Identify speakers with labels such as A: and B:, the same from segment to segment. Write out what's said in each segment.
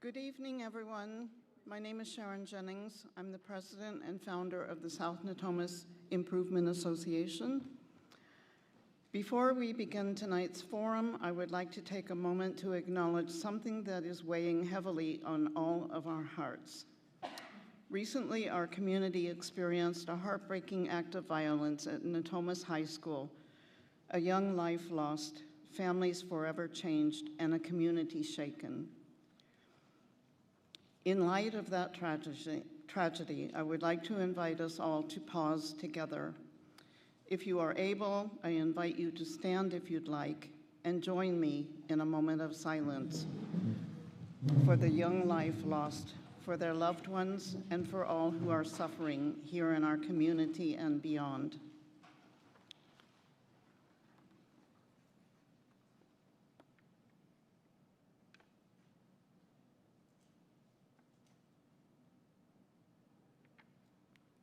A: Good evening, everyone. My name is Sharon Jennings. I'm the president and founder of the South Natomas Improvement Association. Before we begin tonight's forum, I would like to take a moment to acknowledge something that is weighing heavily on all of our hearts. Recently, our community experienced a heartbreaking act of violence at Natomas High School, a young life lost, families forever changed, and a community shaken. In light of that tragedy, I would like to invite us all to pause together. If you are able, I invite you to stand if you'd like and join me in a moment of silence for the young life lost, for their loved ones, and for all who are suffering here in our community and beyond.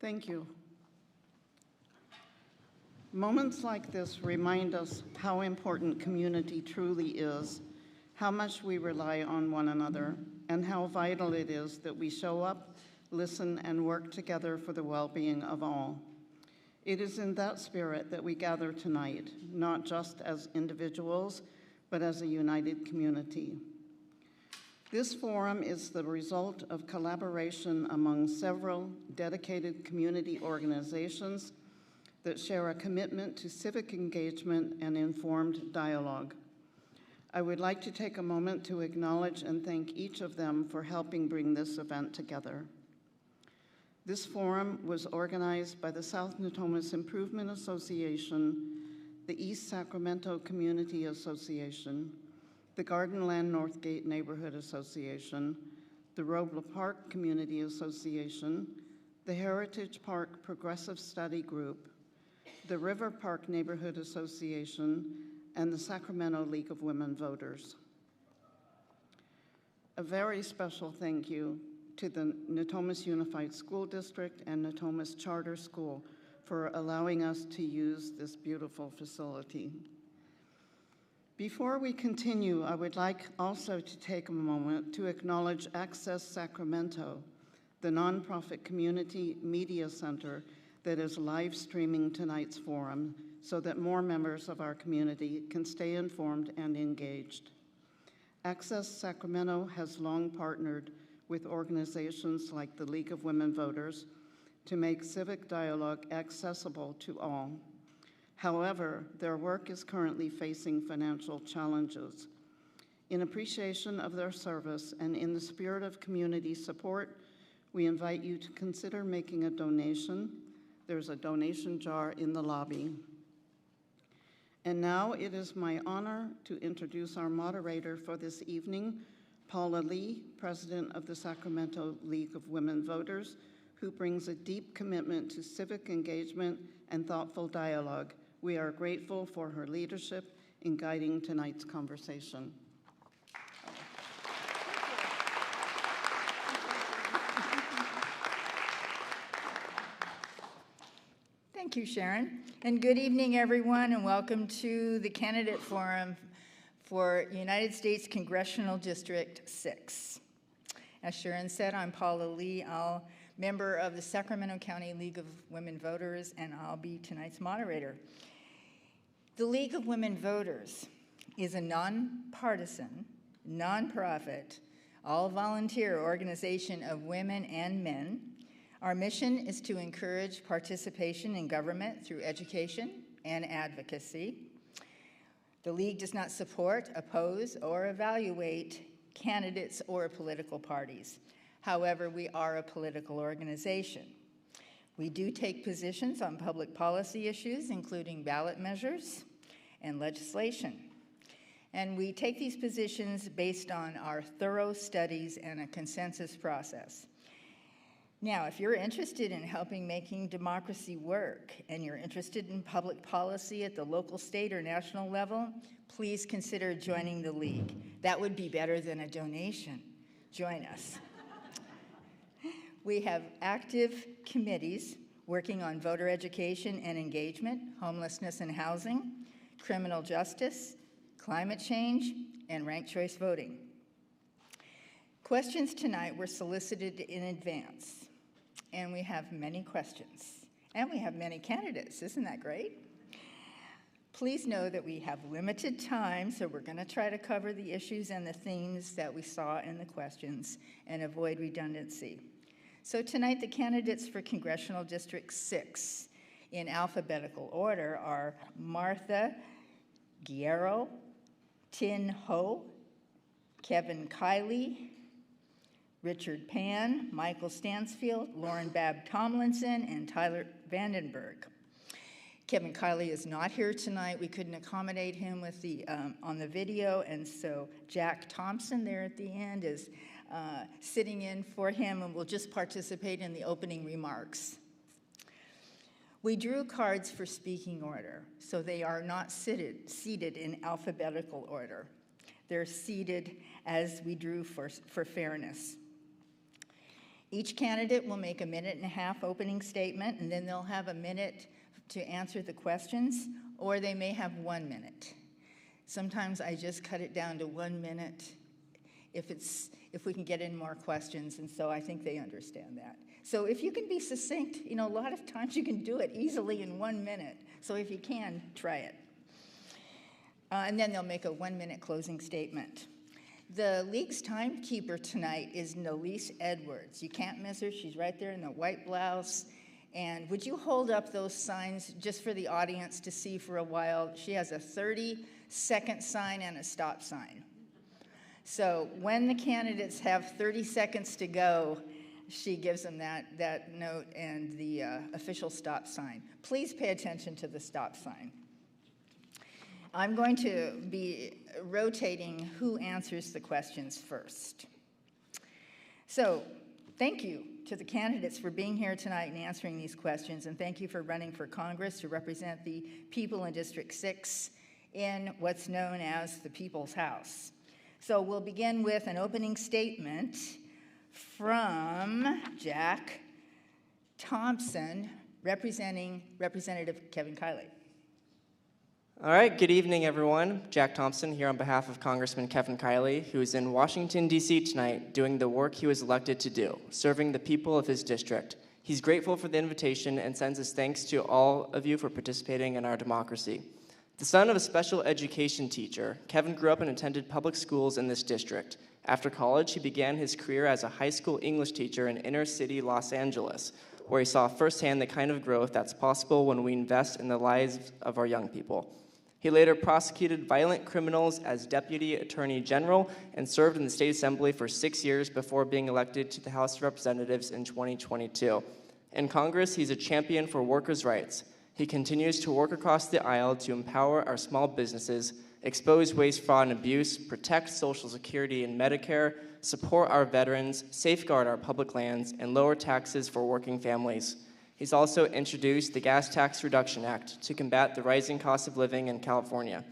A: Thank you. Moments like this remind us how important community truly is, how much we rely on one another, and how vital it is that we show up, listen, and work together for the well-being of all. It is in that spirit that we gather tonight, not just as individuals, but as a united community. This forum is the result of collaboration among several dedicated community organizations that share a commitment to civic engagement and informed dialogue. I would like to take a moment to acknowledge and thank each of them for helping bring this event together. This forum was organized by the South Natomas Improvement Association, the East Sacramento Community Association, the Gardenland Northgate Neighborhood Association, the Robla Park Community Association, the Heritage Park Progressive Study Group, the River Park Neighborhood Association, and the Sacramento League of Women Voters. A very special thank you to the Natomas Unified School District and Natomas Charter School for allowing us to use this beautiful facility. Before we continue, I would like also to take a moment to acknowledge Access Sacramento, the nonprofit community media center that is live streaming tonight's forum so that more members of our community can stay informed and engaged. Access Sacramento has long partnered with organizations like the League of Women Voters to make civic dialogue accessible to all. However, their work is currently facing financial challenges. In appreciation of their service and in the spirit of community support, we invite you to consider making a donation. There's a donation jar in the lobby. And now it is my honor to introduce our moderator for this evening, Paula Lee, President of the Sacramento League of Women Voters, who brings a deep commitment to civic engagement and thoughtful dialogue. We are grateful for her leadership in guiding tonight's conversation.
B: Thank you, Sharon. And good evening, everyone, and welcome to the Candidate Forum for United States Congressional District 6. As Sharon said, I'm Paula Lee, member of the Sacramento County League of Women Voters, and I'll be tonight's moderator. The League of Women Voters is a nonpartisan, nonprofit, all-volunteer organization of women and men. Our mission is to encourage participation in government through education and advocacy. The League does not support, oppose, or evaluate candidates or political parties. However, we are a political organization. We do take positions on public policy issues, including ballot measures and legislation. And we take these positions based on our thorough studies and a consensus process. Now, if you're interested in helping making democracy work and you're interested in public policy at the local, state, or national level, please consider joining the League. That would be better than a donation. Join us. We have active committees working on voter education and engagement, homelessness and housing, criminal justice, climate change, and ranked choice voting. Questions tonight were solicited in advance, and we have many questions, and we have many candidates. Isn't that great? Please know that we have limited time, so we're going to try to cover the issues and the themes that we saw in the questions and avoid redundancy. So tonight, the candidates for Congressional District 6 in alphabetical order are Martha Guerrero, Thien, Kevin Kiley, Richard Pan, Michael Stansfield, Lauren Babb Tomlinson, and Tyler Vandenberg. Kevin Kiley is not here tonight. We couldn't accommodate him with on the video, and so Jack Thompson there at the end is sitting in for him and will just participate in the opening remarks. We drew cards for speaking order, so they are not seated in alphabetical order. They're seated as we drew for fairness. Each candidate will make a 1.5-minute opening statement, and then they'll have a minute to answer the questions, or they may have 1 minute. Sometimes I just cut it down to 1 minute if we can get in more questions, and so I think they understand that. So if you can be succinct, a lot of times you can do it easily in 1 minute. So if you can, try it. And then they'll make a 1-minute closing statement. The league's timekeeper tonight is Nalise Edwards. You can't miss her. She's right there in the white blouse. And would you hold up those signs just for the audience to see for a while? She has a 30-second sign and a stop sign. So when the candidates have 30 seconds to go, she gives them that note and the official stop sign. Please pay attention to the stop sign. I'm going to be rotating who answers the questions first. So thank you to the candidates for being here tonight and answering these questions, and thank you for running for Congress to represent the people in District 6 in what's known as the People's House. So we'll begin with an opening statement from Jack Thompson, representing Representative Kevin Kiley.
C: All right, good evening, everyone. Jack Thompson here on behalf of Congressman Kevin Kiley, who is in Washington, D.C. tonight doing the work he was elected to do, serving the people of his district. He's grateful for the invitation and sends his thanks to all of you for participating in our democracy. The son of a special education teacher, Kevin grew up and attended public schools in this district. After college, he began his career as a high school English teacher in inner-city Los Angeles, where he saw firsthand the kind of growth that's possible when we invest in the lives of our young people. He later prosecuted violent criminals as Deputy Attorney General and served in the State Assembly for 6 years before being elected to the House of Representatives in 2022. In Congress, he's a champion for workers' rights. He continues to work across the aisle to empower our small businesses, expose waste, fraud, and abuse, protect Social Security and Medicare, support our veterans, safeguard our public lands, and lower taxes for working families. He's also introduced the Gas Tax Reduction Act to combat the rising cost of living in California.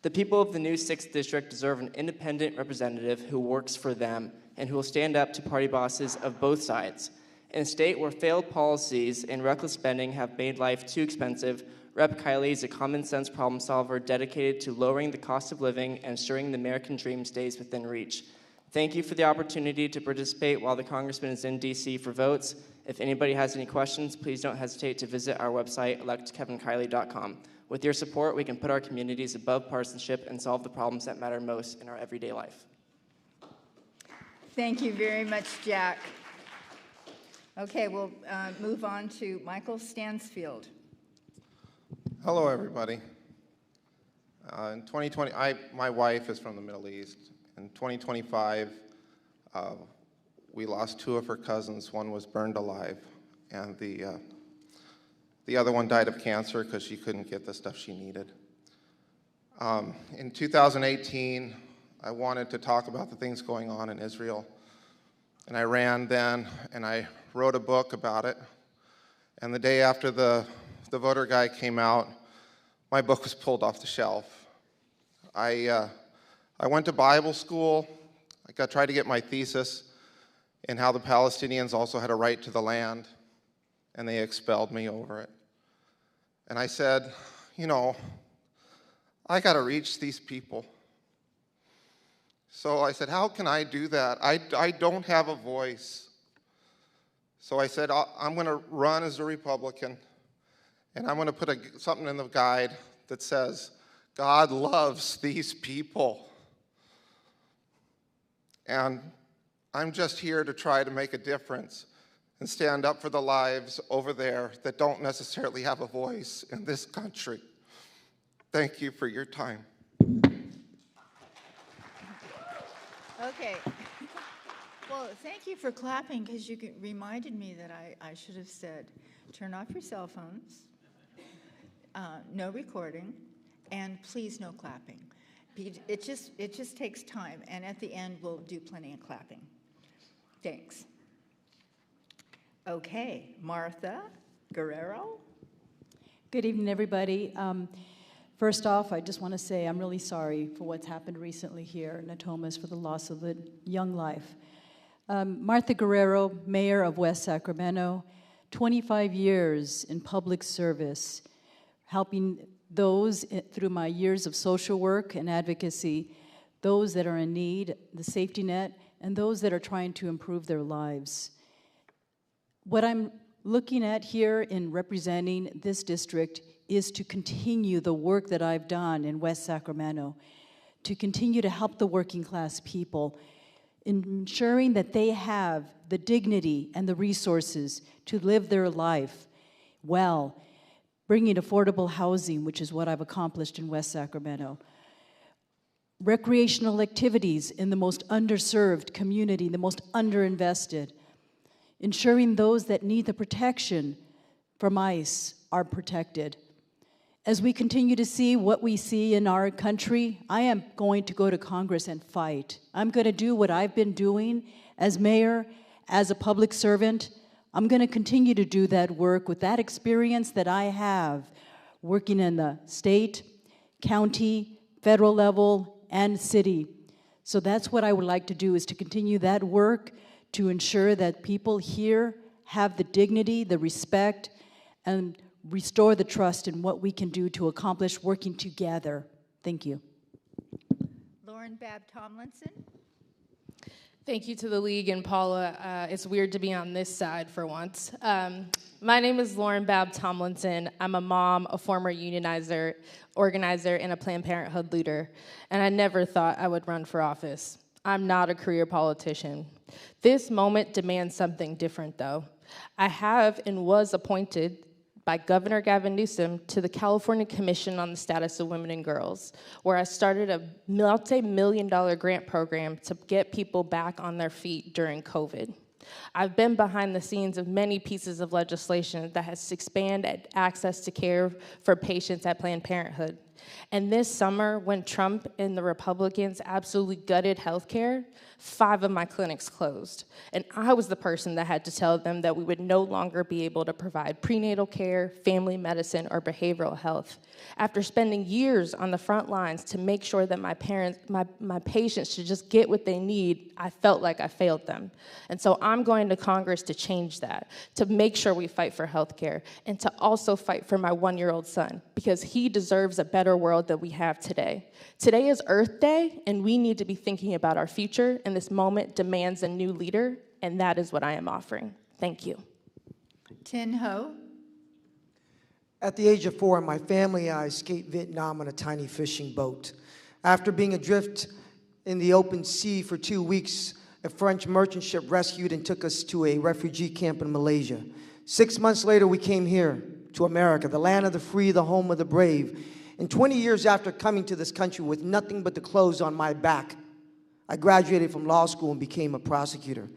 C: The people of the new 6th District deserve an independent representative who works for them and who will stand up to party bosses of both sides. In a state where failed policies and reckless spending have made life too expensive, Rep. Kiley is a common-sense problem solver dedicated to lowering the cost of living and ensuring the American dream stays within reach. Thank you for the opportunity to participate while the Congressman is in D.C. for votes. If anybody has any questions, please don't hesitate to visit our website, electkevinkiley.com. With your support, we can put our communities above partisanship and solve the problems that matter most in our everyday life.
B: Thank you very much, Jack. Okay, we'll move on to Michael Stansfield.
D: Hello, everybody. In 2020, my wife is from the Middle East. In 2025, we lost 2 of her cousins. One was burned alive, and the other one died of cancer because she couldn't get the stuff she needed. In 2018, I wanted to talk about the things going on in Israel, and I ran then, and I wrote a book about it. And the day after the voter guide came out, my book was pulled off the shelf. I went to Bible school. I tried to get my thesis in how the Palestinians also had a right to the land, and they expelled me over it. And I said, I got to reach these people. So I said, how can I do that? I don't have a voice. So I said, I'm going to run as a Republican, and I'm going to put something in the guide that says, God loves these people. And I'm just here to try to make a difference and stand up for the lives over there that don't necessarily have a voice in this country. Thank you for your time.
B: Okay. Well, thank you for clapping, because you reminded me that I should have said, turn off your cell phones, no recording, and please no clapping. It just takes time, and at the end we'll do plenty of clapping. Thanks. Okay, Martha Guerrero.
E: Good evening, everybody. First off, I just want to say I'm really sorry for what's happened recently here in Natomas, for the loss of a young life. Martha Guerrero, Mayor of West Sacramento, 25 years in public service, helping those through my years of social work and advocacy, those that are in need, the safety net, and those that are trying to improve their lives. What I'm looking at here in representing this district is to continue the work that I've done in West Sacramento, to continue to help the working class people, ensuring that they have the dignity and the resources to live their life well, bringing affordable housing, which is what I've accomplished in West Sacramento, recreational activities in the most underserved community, the most underinvested, ensuring those that need the protection from ICE are protected. As we continue to see what we see in our country, I am going to go to Congress and fight. I'm going to do what I've been doing as mayor, as a public servant. I'm going to continue to do that work with that experience that I have working in the state, county, federal level, and city. So that's what I would like to do, is to continue that work to ensure that people here have the dignity, the respect, and restore the trust in what we can do to accomplish working together. Thank you.
B: Lauren Babb Tomlinson.
F: Thank you to the League and Paula. It's weird to be on this side for once. My name is Lauren Babb Tomlinson. I'm a mom, a former unionizer, organizer, and a Planned Parenthood leader. And I never thought I would run for office. I'm not a career politician. This moment demands something different, though. I have and was appointed by Governor Gavin Newsom to the California Commission on the Status of Women and Girls, where I started a multi-million-dollar grant program to get people back on their feet during COVID. I've been behind the scenes of many pieces of legislation that has expanded access to care for patients at Planned Parenthood. And this summer, when Trump and the Republicans absolutely gutted healthcare, 5 of my clinics closed. And I was the person that had to tell them that we would no longer be able to provide prenatal care, family medicine, or behavioral health. After spending years on the front lines to make sure that my patients should just get what they need, I felt like I failed them. And so I'm going to Congress to change that, to make sure we fight for healthcare, and to also fight for my 1-year-old son, because he deserves a better world than we have today. Today is Earth Day, and we need to be thinking about our future, and this moment demands a new leader, and that is what I am offering. Thank you.
B: Tin Ho.
G: At the age of 4, my family and I escaped Vietnam on a tiny fishing boat. After being adrift in the open sea for 2 weeks, a French merchant ship rescued and took us to a refugee camp in Malaysia. 6 months later, we came here to America, the land of the free, the home of the brave. And 20 years after coming to this country with nothing but the clothes on my back, I graduated from law school and became a prosecutor.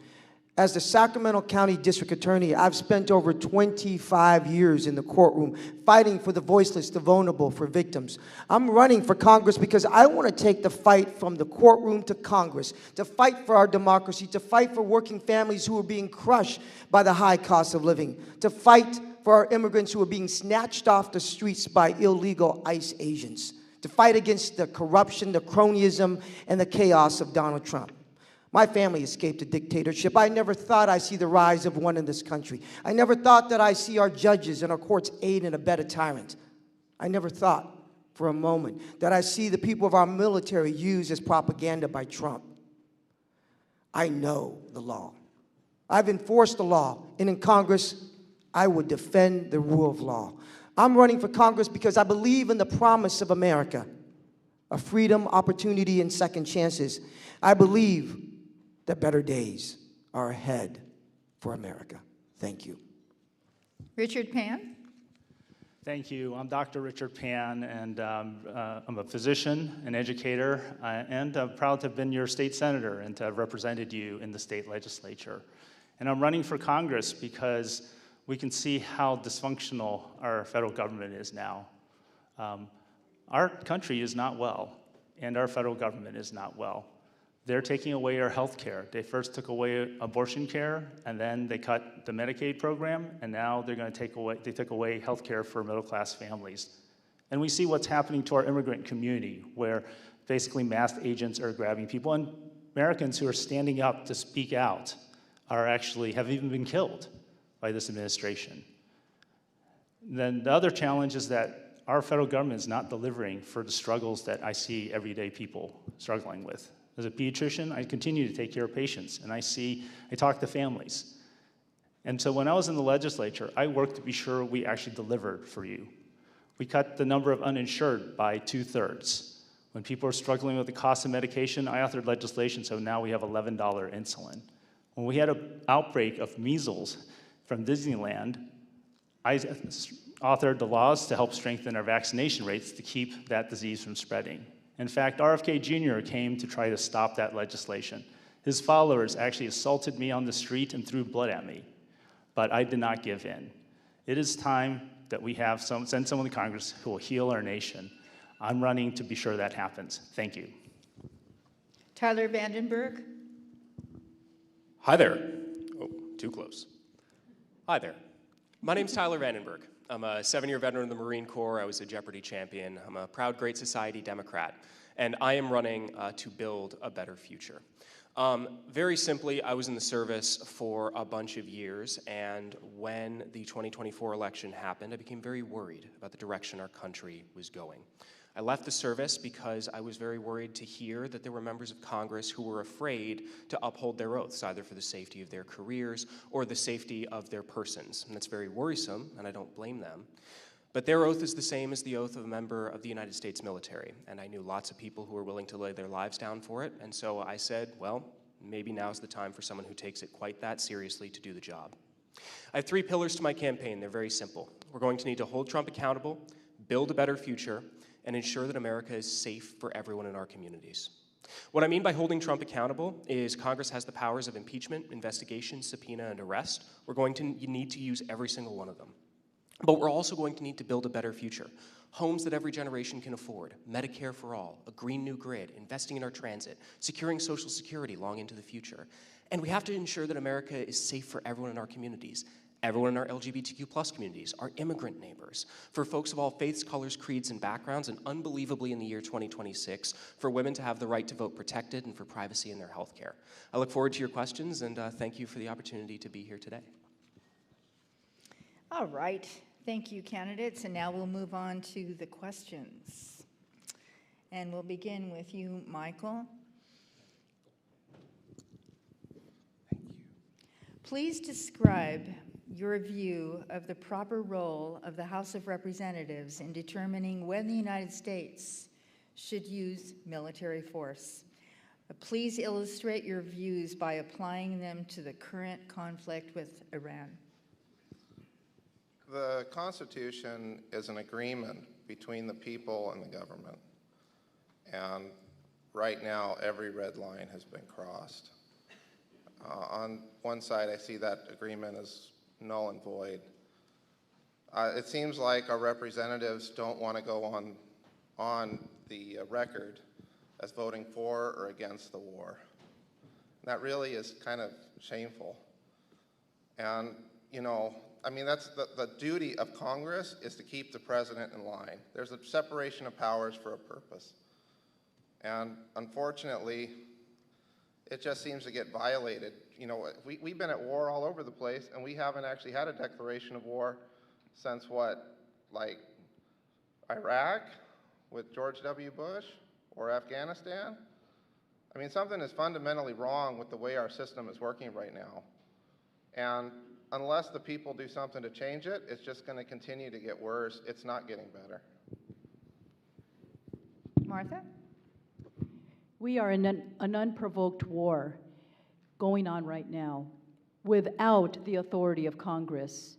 G: As the Sacramento County District Attorney, I've spent over 25 years in the courtroom fighting for the voiceless, the vulnerable, for victims. I'm running for Congress because I want to take the fight from the courtroom to Congress, to fight for our democracy, to fight for working families who are being crushed by the high cost of living, to fight for our immigrants who are being snatched off the streets by illegal ICE agents, to fight against the corruption, the cronyism, and the chaos of Donald Trump. My family escaped a dictatorship. I never thought I'd see the rise of one in this country. I never thought that I'd see our judges and our courts aid and abet a tyrant. I never thought for a moment that I see the people of our military use as propaganda by Trump. I know the law. I've enforced the law, and in Congress, I would defend the rule of law. I'm running for Congress because I believe in the promise of America, of freedom, opportunity, and second chances. I believe that better days are ahead for America. Thank you.
B: Richard Pan?
H: Thank you. I'm Dr. Richard Pan, and I'm a physician, an educator, and I'm proud to have been your state senator and to have represented you in the state legislature. And I'm running for Congress because we can see how dysfunctional our federal government is now. Our country is not well, and our federal government is not well. They're taking away our health care. They first took away abortion care, and then they cut the Medicaid program, and now they're going to they took away health care for middle-class families. And we see what's happening to our immigrant community, where basically masked agents are grabbing people, and Americans who are standing up to speak out have even been killed by this administration. Then the other challenge is that our federal government is not delivering for the struggles that I see everyday people struggling with. As a pediatrician, I continue to take care of patients, and I talk to families. And so when I was in the legislature, I worked to be sure we actually delivered for you. We cut the number of uninsured by 2/3. When people are struggling with the cost of medication, I authored legislation so now we have $11 insulin. When we had an outbreak of measles from Disneyland, I authored the laws to help strengthen our vaccination rates to keep that disease from spreading. In fact, RFK Jr. came to try to stop that legislation. His followers actually assaulted me on the street and threw blood at me, but I did not give in. It is time that we send someone to Congress who will heal our nation. I'm running to be sure that happens. Thank you.
B: Tyler Vandenberg?
I: Hi there. Oh, too close. Hi there. My name's Tyler Vandenberg. I'm a 7-year veteran of the Marine Corps. I was a Jeopardy champion. I'm a proud Great Society Democrat. And I am running to build a better future. Very simply, I was in the service for a bunch of years, and when the 2024 election happened, I became very worried about the direction our country was going. I left the service because I was very worried to hear that there were members of Congress who were afraid to uphold their oaths, either for the safety of their careers or the safety of their persons. And that's very worrisome, and I don't blame them. But their oath is the same as the oath of a member of the United States military, and I knew lots of people who were willing to lay their lives down for it, and so I said, well, maybe now's the time for someone who takes it quite that seriously to do the job. I have 3 pillars to my campaign. They're very simple. We're going to need to hold Trump accountable, build a better future, and ensure that America is safe for everyone in our communities. What I mean by holding Trump accountable is Congress has the powers of impeachment, investigation, subpoena, and arrest. We're going to need to use every single one of them. But we're also going to need to build a better future. Homes that every generation can afford, Medicare for all, a green new grid, investing in our transit, securing Social Security long into the future. And we have to ensure that America is safe for everyone in our communities. Everyone in our LGBTQ+ communities, our immigrant neighbors, for folks of all faiths, colors, creeds, and backgrounds, and unbelievably in the year 2026, for women to have the right to vote protected and for privacy in their health care. I look forward to your questions, and thank you for the opportunity to be here today.
B: All right. Thank you, candidates. And now we'll move on to the questions. And we'll begin with you, Michael.
I: Thank you.
B: Please describe your view of the proper role of the House of Representatives in determining when the United States should use military force. Please illustrate your views by applying them to the current conflict with Iran.
D: The Constitution is an agreement between the people and the government. And right now, every red line has been crossed. On one side, I see that agreement as null and void. It seems like our representatives don't want to go on the record as voting for or against the war. And that really is kind of shameful. And, you know, I mean, that's the duty of Congress is to keep the president in line. There's a separation of powers for a purpose. And unfortunately, it just seems to get violated. You know, we've been at war all over the place, and we haven't actually had a declaration of war since what, like Iraq, with George W. Bush or Afghanistan? I mean, something is fundamentally wrong with the way our system is working right now. And unless the people do something to change it, it's just going to continue to get worse. It's not getting better.
B: Martha?
E: We are in an unprovoked war going on right now without the authority of Congress.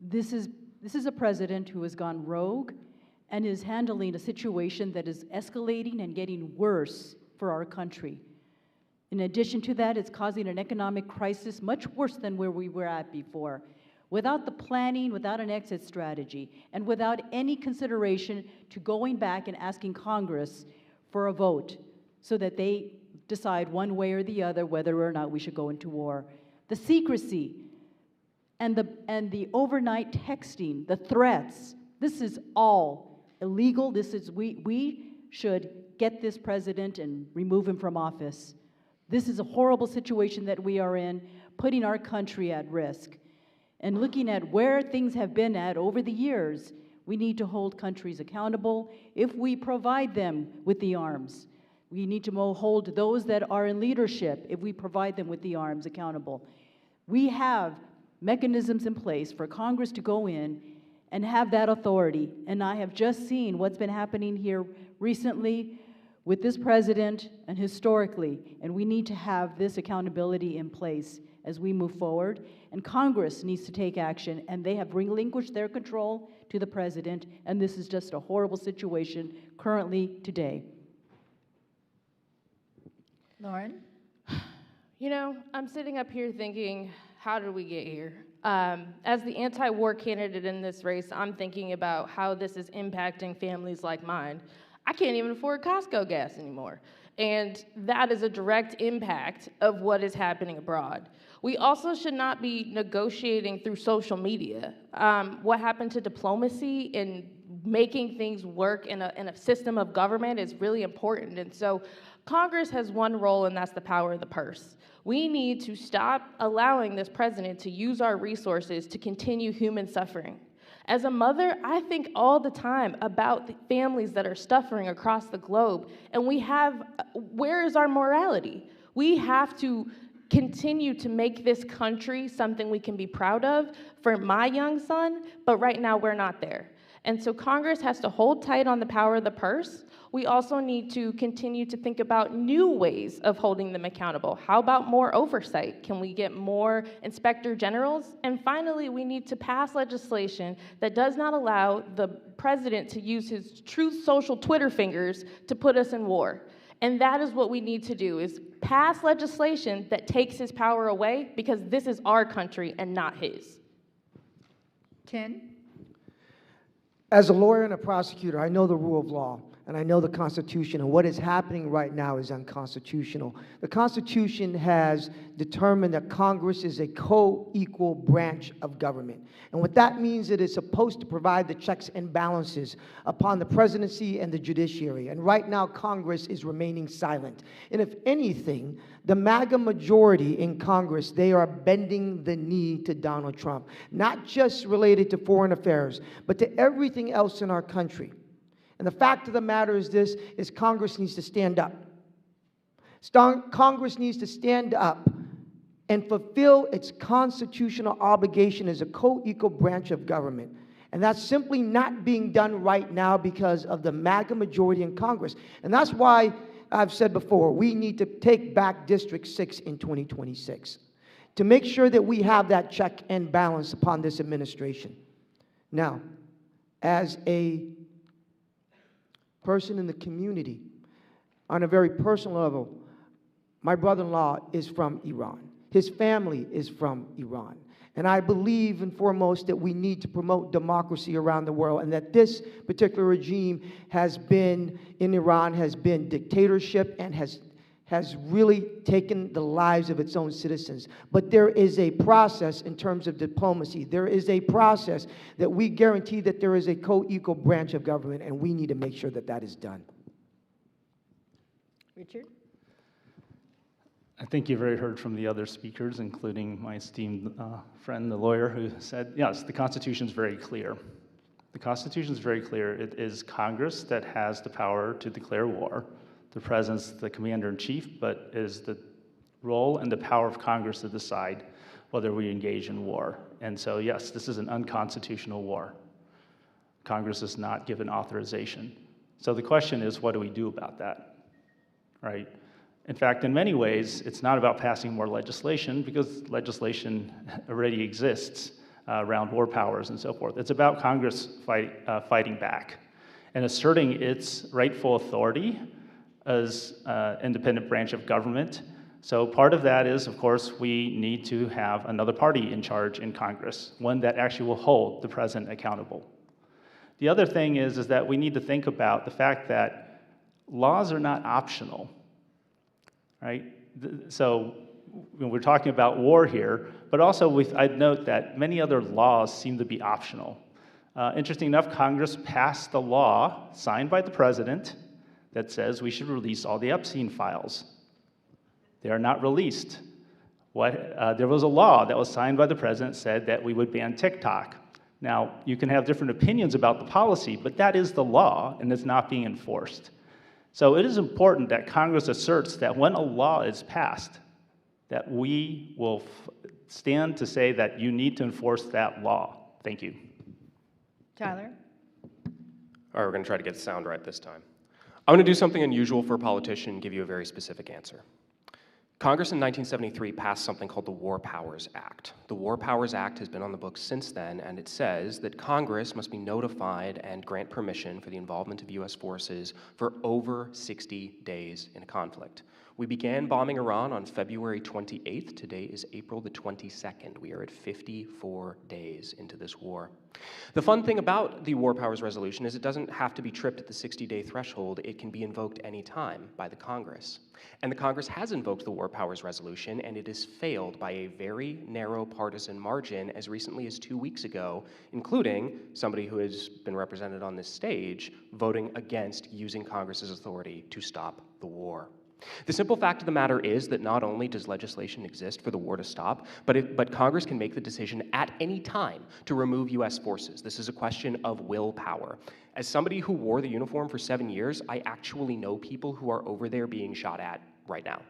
E: This is a president who has gone rogue and is handling a situation that is escalating and getting worse for our country. In addition to that, it's causing an economic crisis much worse than where we were at before. Without the planning, without an exit strategy, and without any consideration to going back and asking Congress for a vote so that they decide one way or the other whether or not we should go into war. The secrecy and the overnight texting, the threats, this is all illegal. We should get this president and remove him from office. This is a horrible situation that we are in, putting our country at risk. And looking at where things have been at over the years, we need to hold countries accountable. If we provide them with the arms, we need to hold those that are in leadership, if we provide them with the arms, accountable. We have mechanisms in place for Congress to go in and have that authority. And I have just seen what's been happening here recently with this president and historically, and we need to have this accountability in place as we move forward. And Congress needs to take action, and they have relinquished their control to the president, and this is just a horrible situation currently today.
B: Lauren?
F: You know, I'm sitting up here thinking, how did we get here? As the anti-war candidate in this race, I'm thinking about how this is impacting families like mine. I can't even afford Costco gas anymore. And that is a direct impact of what is happening abroad. We also should not be negotiating through social media. What happened to diplomacy and making things work in a system of government is really important. And so Congress has one role, and that's the power of the purse. We need to stop allowing this president to use our resources to continue human suffering. As a mother, I think all the time about the families that are suffering across the globe, and where is our morality? We have to continue to make this country something we can be proud of for my young son, but right now we're not there. And so Congress has to hold tight on the power of the purse. We also need to continue to think about new ways of holding them accountable. How about more oversight? Can we get more inspector generals? And finally, we need to pass legislation that does not allow the president to use his Truth Social Twitter fingers to put us in war. And that is what we need to do, is pass legislation that takes his power away, because this is our country and not his.
B: Ken?
G: As a lawyer and a prosecutor, I know the rule of law, and I know the Constitution, and what is happening right now is unconstitutional. The Constitution has determined that Congress is a co-equal branch of government. And what that means, it is supposed to provide the checks and balances upon the presidency and the judiciary. And right now, Congress is remaining silent. And if anything, the MAGA majority in Congress, they are bending the knee to Donald Trump, not just related to foreign affairs, but to everything else in our country. And the fact of the matter is this, is Congress needs to stand up. Congress needs to stand up and fulfill its constitutional obligation as a co-equal branch of government. And that's simply not being done right now because of the MAGA majority in Congress. And that's why I've said before, we need to take back District 6 in 2026 to make sure that we have that check and balance upon this administration. Now, as a person in the community, on a very personal level, my brother-in-law is from Iran. His family is from Iran. And I believe, and foremost, that we need to promote democracy around the world, and that this particular regime has been, in Iran, has been dictatorship and has really taken the lives of its own citizens. But there is a process in terms of diplomacy. There is a process that we guarantee that there is a co-equal branch of government, and we need to make sure that that is done.
B: Richard?
H: I think you've already heard from the other speakers, including my esteemed friend, the lawyer, who said, yes, the Constitution is very clear. The Constitution is very clear. It is Congress that has the power to declare war. The President's the commander-in-chief, but it is the role and the power of Congress to decide whether we engage in war. And so, yes, this is an unconstitutional war. Congress is not given authorization. So the question is, what do we do about that, right? In fact, in many ways, it's not about passing more legislation because legislation already exists around war powers and so forth. It's about Congress fighting back and asserting its rightful authority as an independent branch of government. So part of that is, of course, we need to have another party in charge in Congress, one that actually will hold the president accountable. The other thing is that we need to think about the fact that laws are not optional, right? So we're talking about war here, but also I'd note that many other laws seem to be optional. Interesting enough, Congress passed the law signed by the president that says we should release all the Epstein files. They are not released. There was a law that was signed by the president that said that we would ban TikTok. Now, you can have different opinions about the policy, but that is the law, and it's not being enforced. So it is important that Congress asserts that when a law is passed, that we will stand to say that you need to enforce that law. Thank you.
B: Tyler?
I: All right, we're going to try to get the sound right this time. I'm going to do something unusual for a politician and give you a very specific answer. Congress in 1973 passed something called the War Powers Act. The War Powers Act has been on the books since then, and it says that Congress must be notified and grant permission for the involvement of U.S. forces for over 60 days in a conflict. We began bombing Iran on February 28th. Today is April the 22nd. We are at 54 days into this war. The fun thing about the War Powers Resolution is it doesn't have to be tripped at the 60-day threshold. It can be invoked any time by the Congress. And the Congress has invoked the War Powers Resolution, and it has failed by a very narrow partisan margin as recently as 2 weeks ago, including somebody who has been represented on this stage voting against using Congress's authority to stop the war. The simple fact of the matter is that not only does legislation exist for the war to stop, but Congress can make the decision at any time to remove U.S. forces. This is a question of willpower. As somebody who wore the uniform for 7 years, I actually know people who are over there being shot at right now.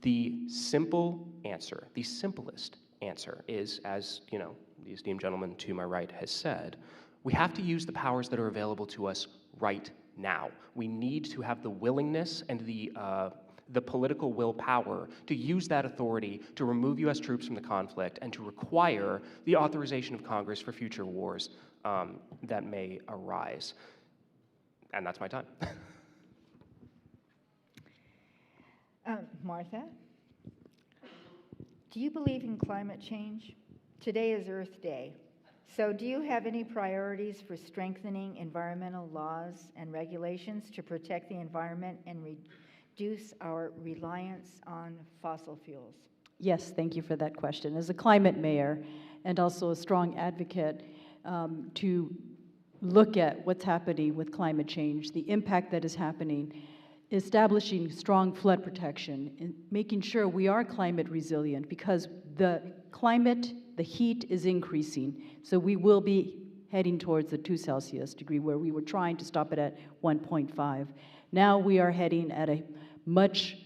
I: The simple answer, the simplest answer is, as you know, the esteemed gentleman to my right has said, we have to use the powers that are available to us right now. We need to have the willingness and the political willpower to use that authority to remove U.S. troops from the conflict and to require the authorization of Congress for future wars that may arise. And that's my time.
B: Martha? Do you believe in climate change? Today is Earth Day. So do you have any priorities for strengthening environmental laws and regulations to protect the environment and reduce our reliance on fossil fuels?
E: Yes, thank you for that question. As a climate mayor and also a strong advocate to look at what's happening with climate change, the impact that is happening, establishing strong flood protection, and making sure we are climate resilient because the climate, the heat is increasing. So we will be heading towards the 2 Celsius degree where we were trying to stop it at 1.5. Now we are heading at a much,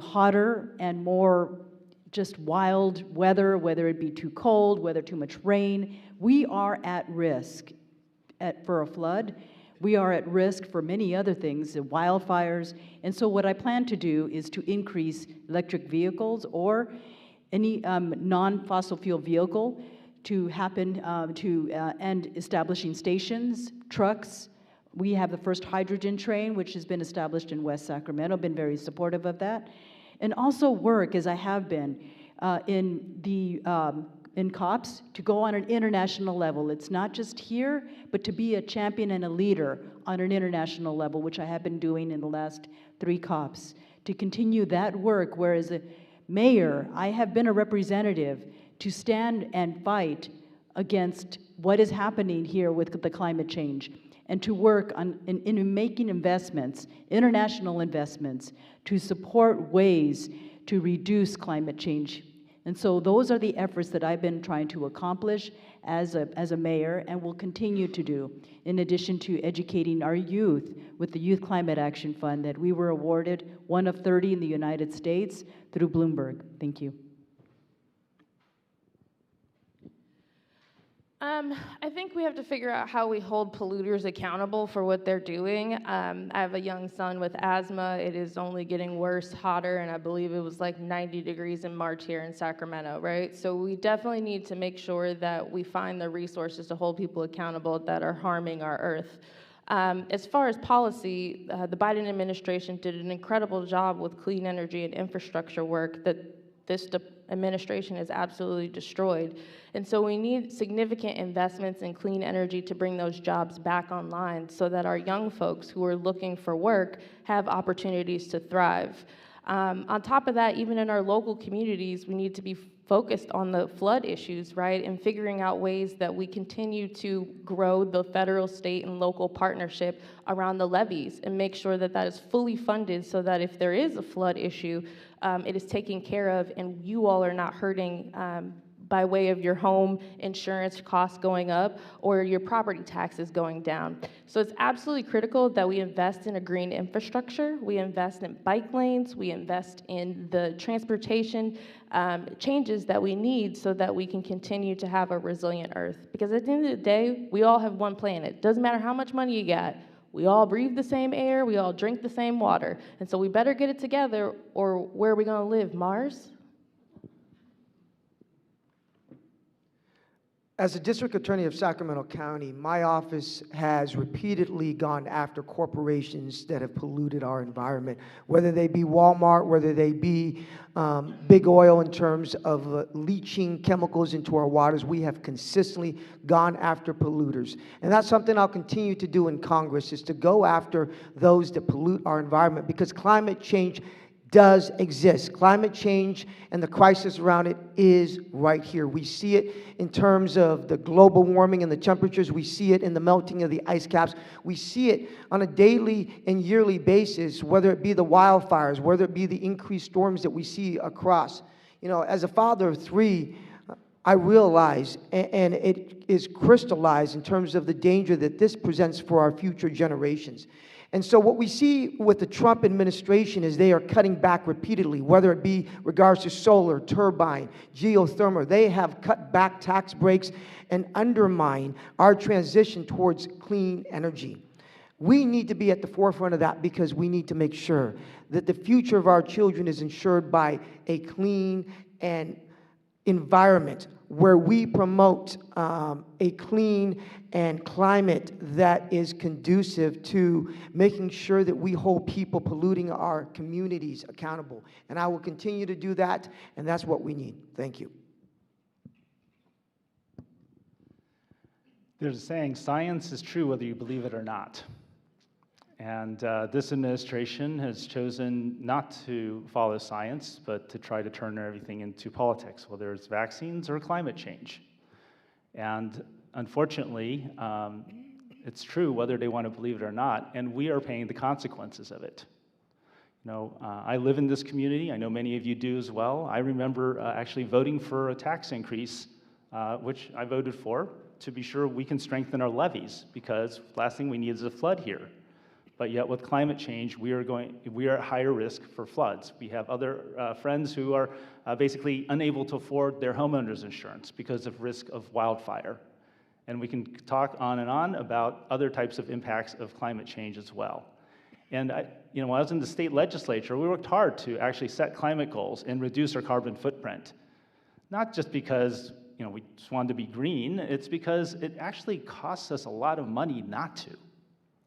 E: hotter and more just wild weather, whether it be too cold, whether too much rain. We are at risk for a flood. We are at risk for many other things, wildfires. And so what I plan to do is to increase electric vehicles or any non-fossil fuel vehicle to happen and establishing stations, trucks. We have the first hydrogen train, which has been established in West Sacramento, been very supportive of that. And also work, as I have been, in COPs to go on an international level. It's not just here, but to be a champion and a leader on an international level, which I have been doing in the last 3 COPs. To continue that work, where as a mayor, I have been a representative to stand and fight against what is happening here with the climate change and to work in making investments, international investments, to support ways to reduce climate change And so those are the efforts that I've been trying to accomplish as a mayor and will continue to do, in addition to educating our youth with the Youth Climate Action Fund that we were awarded, one of 30 in the United States, through Bloomberg. Thank you.
F: I think we have to figure out how we hold polluters accountable for what they're doing. I have a young son with asthma. It is only getting worse, hotter, and I believe it was like 90 degrees in March here in Sacramento, right? So we definitely need to make sure that we find the resources to hold people accountable that are harming our earth. As far as policy, the Biden administration did an incredible job with clean energy and infrastructure work that this administration has absolutely destroyed. And so we need significant investments in clean energy to bring those jobs back online so that our young folks who are looking for work have opportunities to thrive. On top of that, even in our local communities, we need to be focused on the flood issues, right? And figuring out ways that we continue to grow the federal, state, and local partnership around the levees and make sure that that is fully funded so that if there is a flood issue, it is taken care of and you all are not hurting by way of your home insurance costs going up or your property taxes going down. So it's absolutely critical that we invest in a green infrastructure, we invest in bike lanes, we invest in the transportation changes that we need so that we can continue to have a resilient earth. Because at the end of the day, we all have one planet. Doesn't matter how much money you got, we all breathe the same air, we all drink the same water. And so we better get it together or where are we gonna live, Mars?
G: As the District Attorney of Sacramento County, my office has repeatedly gone after corporations that have polluted our environment, whether they be Walmart, whether they be big oil in terms of leaching chemicals into our waters. We have consistently gone after polluters. And that's something I'll continue to do in Congress, is to go after those that pollute our environment, because climate change does exist. Climate change and the crisis around it is right here. We see it in terms of the global warming and the temperatures. We see it in the melting of the ice caps. We see it on a daily and yearly basis, whether it be the wildfires, whether it be the increased storms that we see across. You know, as a father of three, I realize, and it is crystallized in terms of the danger that this presents for our future generations. And so what we see with the Trump administration is they are cutting back repeatedly, whether it be regards to solar, turbine, geothermal. They have cut back tax breaks and undermine our transition towards clean energy. We need to be at the forefront of that because we need to make sure that the future of our children is ensured by a clean and environment where we promote a clean and climate that is conducive to making sure that we hold people polluting our communities accountable. And I will continue to do that, and that's what we need. Thank you.
H: There's a saying, science is true whether you believe it or not. And this administration has chosen not to follow science, but to try to turn everything into politics, whether it's vaccines or climate change. And unfortunately, it's true whether they want to believe it or not, and we are paying the consequences of it. You know, I live in this community. I know many of you do as well. I remember actually voting for a tax increase, which I voted for, to be sure we can strengthen our levees, because the last thing we need is a flood here. But yet with climate change, we are at higher risk for floods. We have other friends who are basically unable to afford their homeowners insurance because of risk of wildfire. And we can talk on and on about other types of impacts of climate change as well. And when I was in the state legislature, we worked hard to actually set climate goals and reduce our carbon footprint. Not just because we just wanted to be green, it's because it actually costs us a lot of money not to,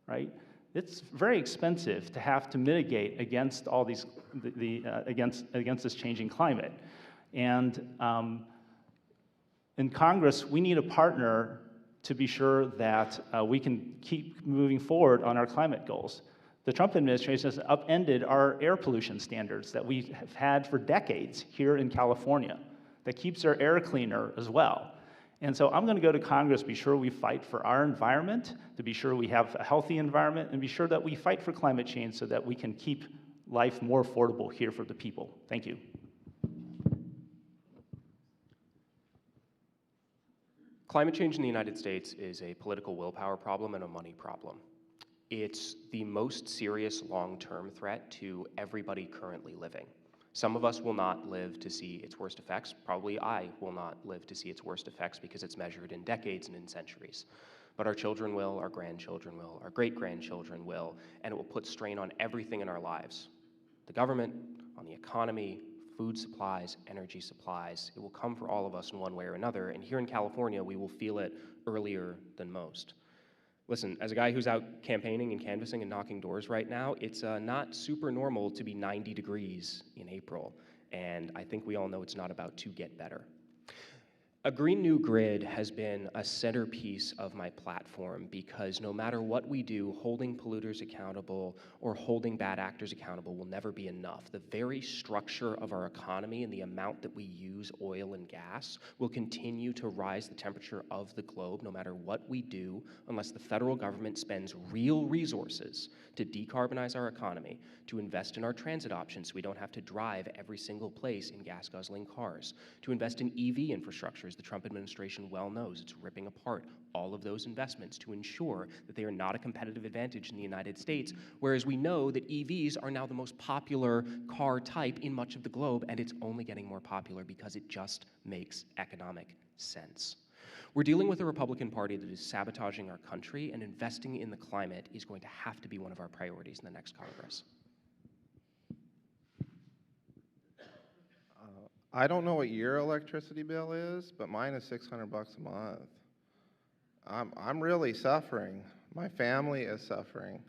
H: right? It's very expensive to have to mitigate against all these, against this changing climate. And in Congress, we need a partner to be sure that we can keep moving forward on our climate goals. The Trump administration has upended our air pollution standards that we have had for decades here in California that keeps our air cleaner as well. And so I'm going to go to Congress, be sure we fight for our environment, to be sure we have a healthy environment, and be sure that we fight for climate change so that we can keep life more affordable here for the people. Thank you.
I: Climate change in the United States is a political willpower problem and a money problem. It's the most serious long-term threat to everybody currently living. Some of us will not live to see its worst effects. Probably I will not live to see its worst effects because it's measured in decades and in centuries. But our children will, our grandchildren will, our great-grandchildren will, and it will put strain on everything in our lives. The government, on the economy, food supplies, energy supplies. It will come for all of us in one way or another, and here in California, we will feel it earlier than most. Listen, as a guy who's out campaigning and canvassing and knocking doors right now, it's not super normal to be 90 degrees in April, and I think we all know it's not about to get better. A Green New Grid has been a centerpiece of my platform because no matter what we do, holding polluters accountable or holding bad actors accountable will never be enough. The very structure of our economy and the amount that we use oil and gas will continue to rise the temperature of the globe no matter what we do unless the federal government spends real resources to decarbonize our economy, to invest in our transit options so we don't have to drive every single place in gas-guzzling cars, to invest in EV infrastructure. As the Trump administration well knows, it's ripping apart all of those investments to ensure that they are not a competitive advantage in the United States, whereas we know that EVs are now the most popular car type in much of the globe, and it's only getting more popular because it just makes economic sense. We're dealing with a Republican Party that is sabotaging our country, and investing in the climate is going to have to be one of our priorities in the next Congress.
D: I don't know what your electricity bill is, but mine is $600 a month. I'm really suffering. My family is suffering.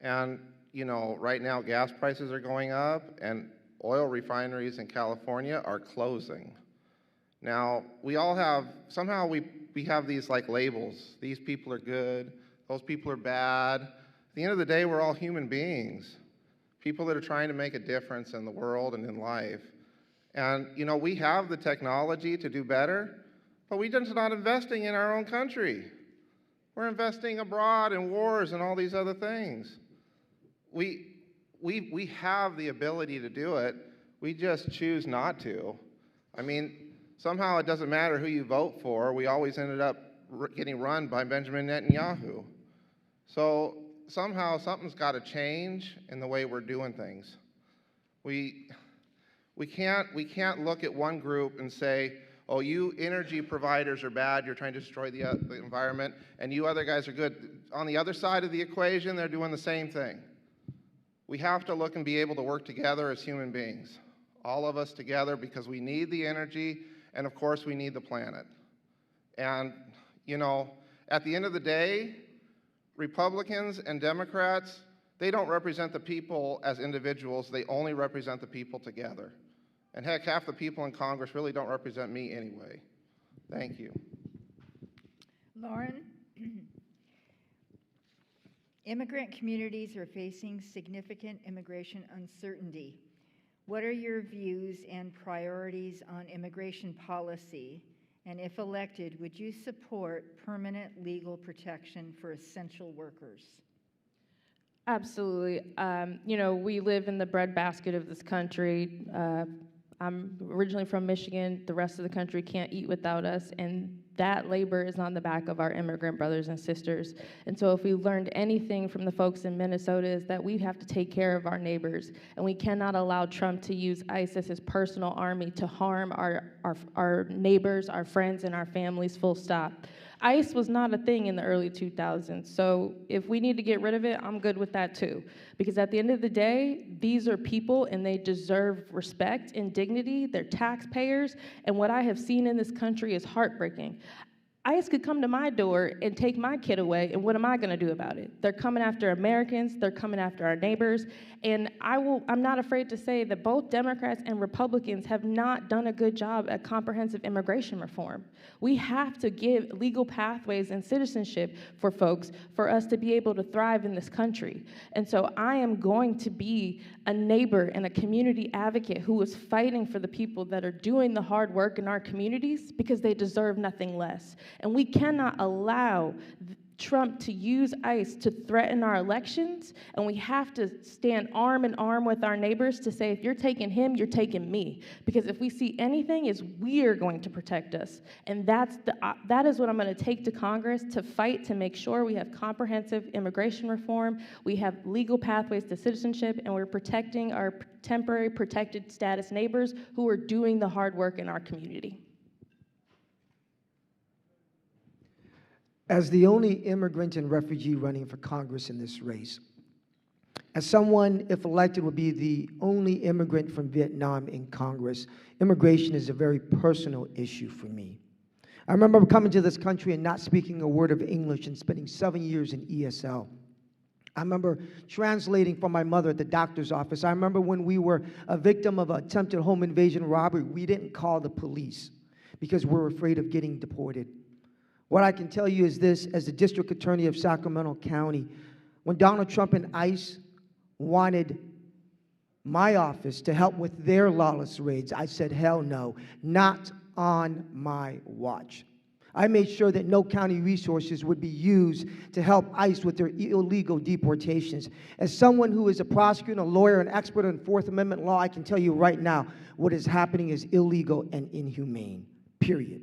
D: And, you know, right now gas prices are going up and oil refineries in California are closing. Now, we all have, somehow we have these like labels. These people are good, those people are bad. At the end of the day, we're all human beings. People that are trying to make a difference in the world and in life. And, you know, we have the technology to do better, but we're just not investing in our own country. We're investing abroad in wars and all these other things. We have the ability to do it. We just choose not to. I mean, somehow it doesn't matter who you vote for. We always ended up getting run by Benjamin Netanyahu. So somehow something's got to change in the way we're doing things. We can't look at one group and say, oh, you energy providers are bad, you're trying to destroy the environment, and you other guys are good. On the other side of the equation, they're doing the same thing. We have to look and be able to work together as human beings, all of us together, because we need the energy, and of course we need the planet. And, you know, at the end of the day, Republicans and Democrats, they don't represent the people as individuals, they only represent the people together. And heck, half the people in Congress really don't represent me anyway. Thank you.
B: Lauren? Immigrant communities are facing significant immigration uncertainty. What are your views and priorities on immigration policy? And if elected, would you support permanent legal protection for essential workers?
F: Absolutely. You know, we live in the breadbasket of this country. I'm originally from Michigan. The rest of the country can't eat without us, and that labor is on the back of our immigrant brothers and sisters. And so if we learned anything from the folks in Minnesota is that we have to take care of our neighbors, and we cannot allow Trump to use ICE as his personal army to harm our neighbors, our friends, and our families, full stop. ICE was not a thing in the early 2000s, so if we need to get rid of it, I'm good with that too. Because at the end of the day, these are people and they deserve respect and dignity. They're taxpayers, and what I have seen in this country is heartbreaking. ICE could come to my door and take my kid away, and what am I gonna do about it? They're coming after Americans, they're coming after our neighbors, and I'm not afraid to say that both Democrats and Republicans have not done a good job at comprehensive immigration reform. We have to give legal pathways and citizenship for folks for us to be able to thrive in this country. And so I am going to be a neighbor and a community advocate who is fighting for the people that are doing the hard work in our communities because they deserve nothing less. And we cannot allow Trump to use ICE to threaten our elections, and we have to stand arm in arm with our neighbors to say, if you're taking him, you're taking me. Because if we see anything, is we're going to protect us. And that is what I'm going to take to Congress to fight to make sure we have comprehensive immigration reform, we have legal pathways to citizenship, and we're protecting our temporary protected status neighbors who are doing the hard work in our community.
G: As the only immigrant and refugee running for Congress in this race, as someone, if elected, would be the only immigrant from Vietnam in Congress, immigration is a very personal issue for me. I remember coming to this country and not speaking a word of English and spending 7 years in ESL. I remember translating for my mother at the doctor's office. I remember when we were a victim of an attempted home invasion robbery, we didn't call the police because we were afraid of getting deported. What I can tell you is this, as the district attorney of Sacramento County, when Donald Trump and ICE wanted my office to help with their lawless raids, I said, hell no, not on my watch. I made sure that no county resources would be used to help ICE with their illegal deportations. As someone who is a prosecutor, a lawyer, an expert on Fourth Amendment law, I can tell you right now, what is happening is illegal and inhumane, period.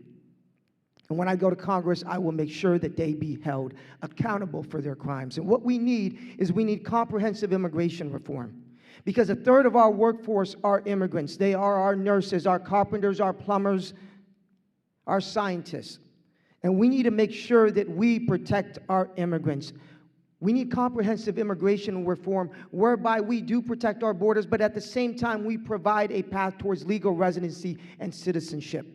G: And when I go to Congress, I will make sure that they be held accountable for their crimes. And what we need is we need comprehensive immigration reform. Because a third of our workforce are immigrants. They are our nurses, our carpenters, our plumbers, our scientists. And we need to make sure that we protect our immigrants. We need comprehensive immigration reform whereby we do protect our borders, but at the same time, we provide a path towards legal residency and citizenship.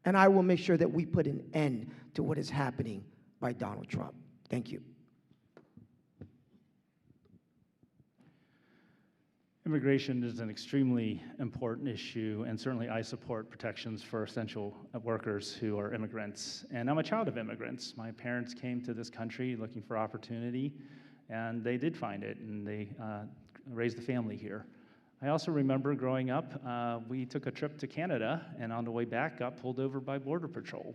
G: And I will make sure that we put an end to what is happening by Donald Trump. Thank you.
H: Immigration is an extremely important issue, and certainly I support protections for essential workers who are immigrants. And I'm a child of immigrants. My parents came to this country looking for opportunity, and they did find it, and they raised a family here. I also remember growing up, we took a trip to Canada, and on the way back got pulled over by Border Patrol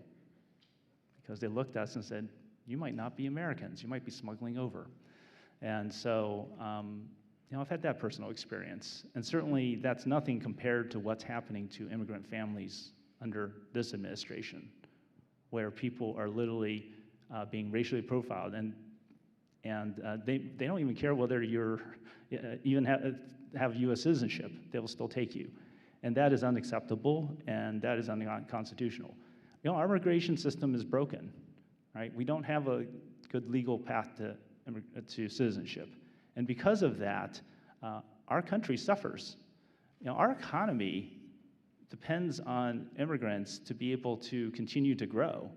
H: because they looked at us and said, you might not be Americans, you might be smuggling over. And so, you know, I've had that personal experience, and certainly that's nothing compared to what's happening to immigrant families under this administration, where people are literally being racially profiled, and they don't even care whether you're even have U.S. citizenship. They will still take you, and that is unacceptable, and that is unconstitutional. You know, our immigration system is broken, right? We don't have a good legal path to citizenship. And because of that, our country suffers. You know, our economy depends on immigrants to be able to continue to grow.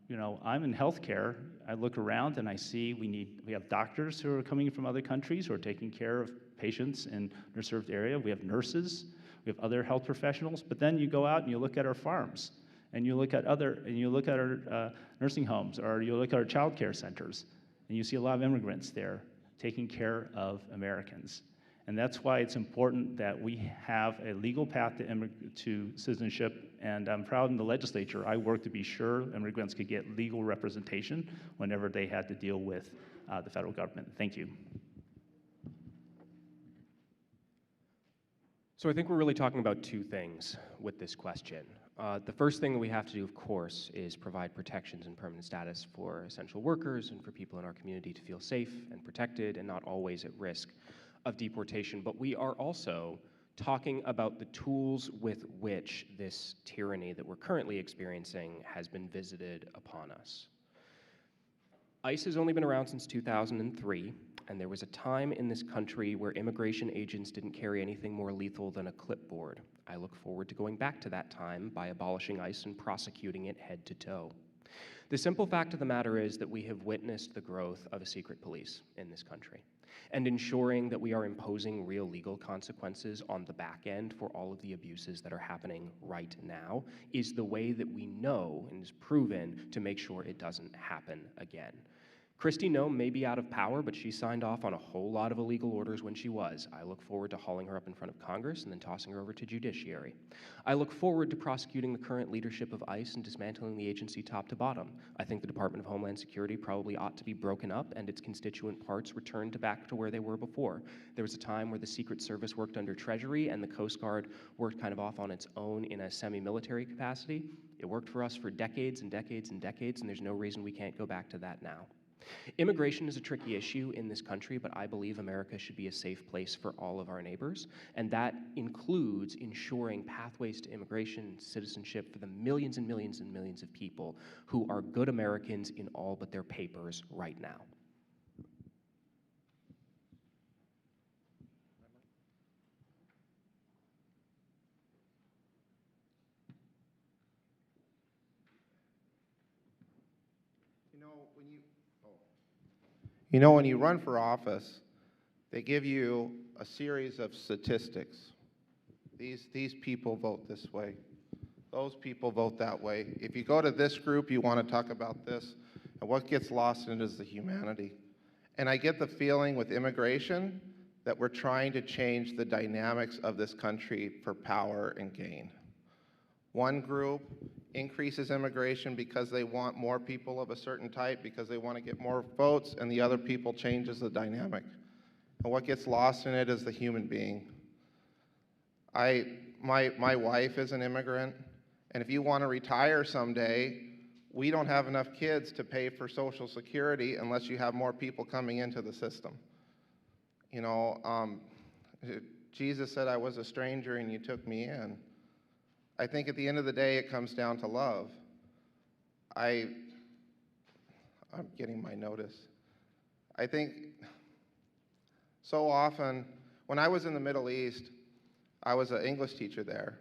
H: You know, I'm in healthcare. I look around and I see we have doctors who are coming from other countries who are taking care of patients in underserved area. We have nurses. We have other health professionals. But then you go out and you look at our farms, and you look at our nursing homes, or you look at our child care centers, and you see a lot of immigrants there taking care of Americans. And that's why it's important that we have a legal path to citizenship, and I'm proud in the legislature I worked to be sure immigrants could get legal representation whenever they had to deal with the federal government. Thank you.
I: So I think we're really talking about two things with this question. The first thing that we have to do, of course, is provide protections and permanent status for essential workers and for people in our community to feel safe and protected and not always at risk of deportation. But we are also talking about the tools with which this tyranny that we're currently experiencing has been visited upon us. ICE has only been around since 2003, and there was a time in this country where immigration agents didn't carry anything more lethal than a clipboard. I look forward to going back to that time by abolishing ICE and prosecuting it head to toe. The simple fact of the matter is that we have witnessed the growth of a secret police in this country, and ensuring that we are imposing real legal consequences on the back end for all of the abuses that are happening right now is the way that we know and is proven to make sure it doesn't happen again. Kristi Noem may be out of power, but she signed off on a whole lot of illegal orders when she was. I look forward to hauling her up in front of Congress and then tossing her over to judiciary. I look forward to prosecuting the current leadership of ICE and dismantling the agency top to bottom. I think the Department of Homeland Security probably ought to be broken up and its constituent parts returned back to where they were before. There was a time where the Secret Service worked under Treasury and the Coast Guard worked kind of off on its own in a semi-military capacity. It worked for us for decades and decades and decades, and there's no reason we can't go back to that now. Immigration is a tricky issue in this country, but I believe America should be a safe place for all of our neighbors, and that includes ensuring pathways to immigration and citizenship for the millions and millions and millions of people who are good Americans in all but their papers right now.
D: When you run for office, they give you a series of statistics. These people vote this way. Those people vote that way. If you go to this group, you want to talk about this. And what gets lost in it is the humanity. And I get the feeling with immigration that we're trying to change the dynamics of this country for power and gain. One group increases immigration because they want more people of a certain type, because they want to get more votes, and the other people changes the dynamic. And what gets lost in it is the human being. My wife is an immigrant, and if you want to retire someday, we don't have enough kids to pay for Social Security unless you have more people coming into the system. Jesus said, I was a stranger and you took me in. I think at the end of the day, it comes down to love. I'm getting my notice. I think so often, when I was in the Middle East, I was an English teacher there,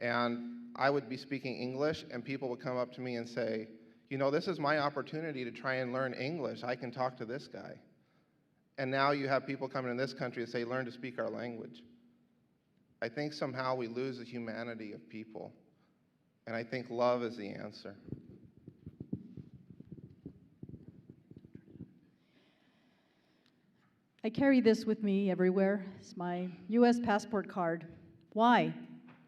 D: and I would be speaking English, and people would come up to me and say, this is my opportunity to try and learn English. I can talk to this guy. And now you have people coming in this country and say, learn to speak our language. I think somehow we lose the humanity of people, and I think love is the answer.
E: I carry this with me everywhere. It's my U.S. passport card. Why?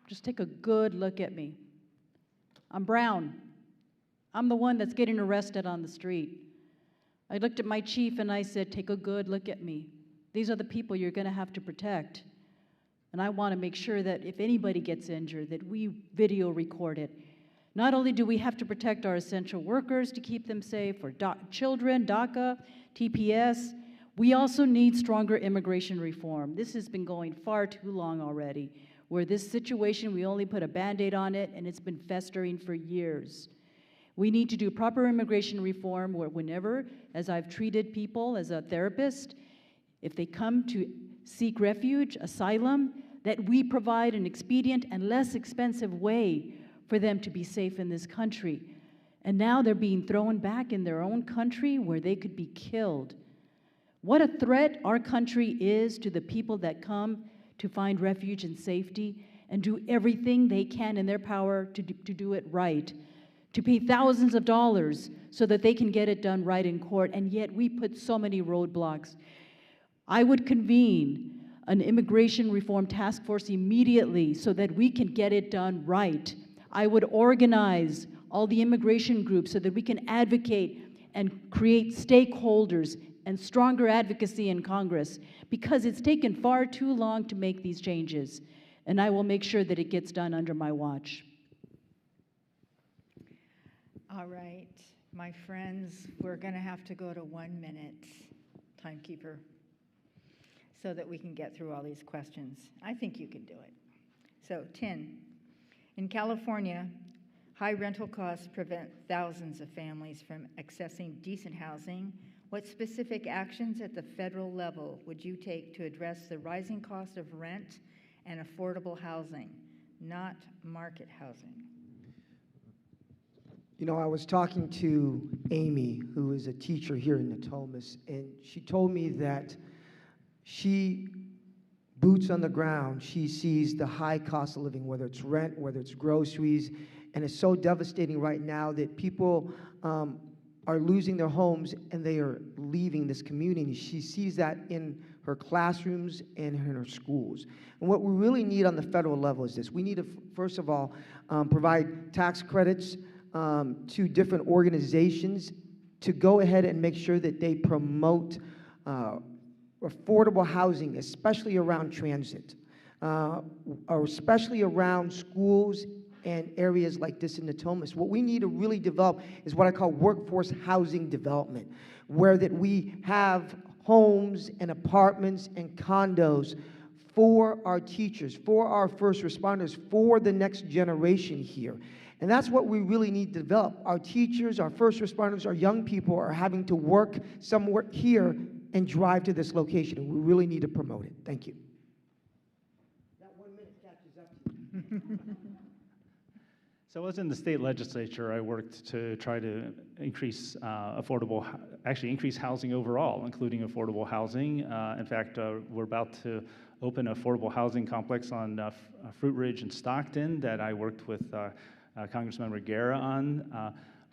E: Just take a good look at me. I'm brown. I'm the one that's getting arrested on the street. I looked at my chief and I said, take a good look at me. These are the people you're going to have to protect. And I want to make sure that if anybody gets injured, that we video record it. Not only do we have to protect our essential workers to keep them safe, or children, DACA, TPS, we also need stronger immigration reform. This has been going far too long already, where this situation, we only put a Band-Aid on it, and it's been festering for years. We need to do proper immigration reform where whenever, as I've treated people as a therapist, if they come to seek refuge, asylum, that we provide an expedient and less expensive way for them to be safe in this country. And now they're being thrown back in their own country where they could be killed. What a threat our country is to the people that come to find refuge and safety and do everything they can in their power to do it right, to pay thousands of dollars so that they can get it done right in court, and yet we put so many roadblocks. I would convene an immigration reform task force immediately so that we can get it done right. I would organize all the immigration groups so that we can advocate and create stakeholders and stronger advocacy in Congress, because it's taken far too long to make these changes, and I will make sure that it gets done under my watch.
B: All right, my friends, we're going to have to go to 1 minute, timekeeper, so that we can get through all these questions. I think you can do it. So, 10. In California, high rental costs prevent thousands of families from accessing decent housing. What specific actions at the federal level would you take to address the rising cost of rent and affordable housing, not market housing?
G: I was talking to Amy, who is a teacher here in Natomas, and she told me that she, boots on the ground, she sees the high cost of living, whether it's rent, whether it's groceries, and it's so devastating right now that people are losing their homes and they are leaving this community. She sees that in her classrooms and in her schools. And what we really need on the federal level is this. We need to, first of all, provide tax credits to different organizations to go ahead and make sure that they promote affordable housing, especially around transit, or especially around schools and areas like this in Natomas. What we need to really develop is what I call workforce housing development, where that we have homes and apartments and condos for our teachers, for our first responders, for the next generation here. And that's what we really need to develop. Our teachers, our first responders, our young people are having to work somewhere here and drive to this location, and we really need to promote it. Thank you. That 1 minute catches up to you.
H: So I was in the state legislature. I worked to try to increase increase housing overall, including affordable housing. In fact, we're about to open an affordable housing complex on Fruit Ridge in Stockton that I worked with Congressman Guerrero on.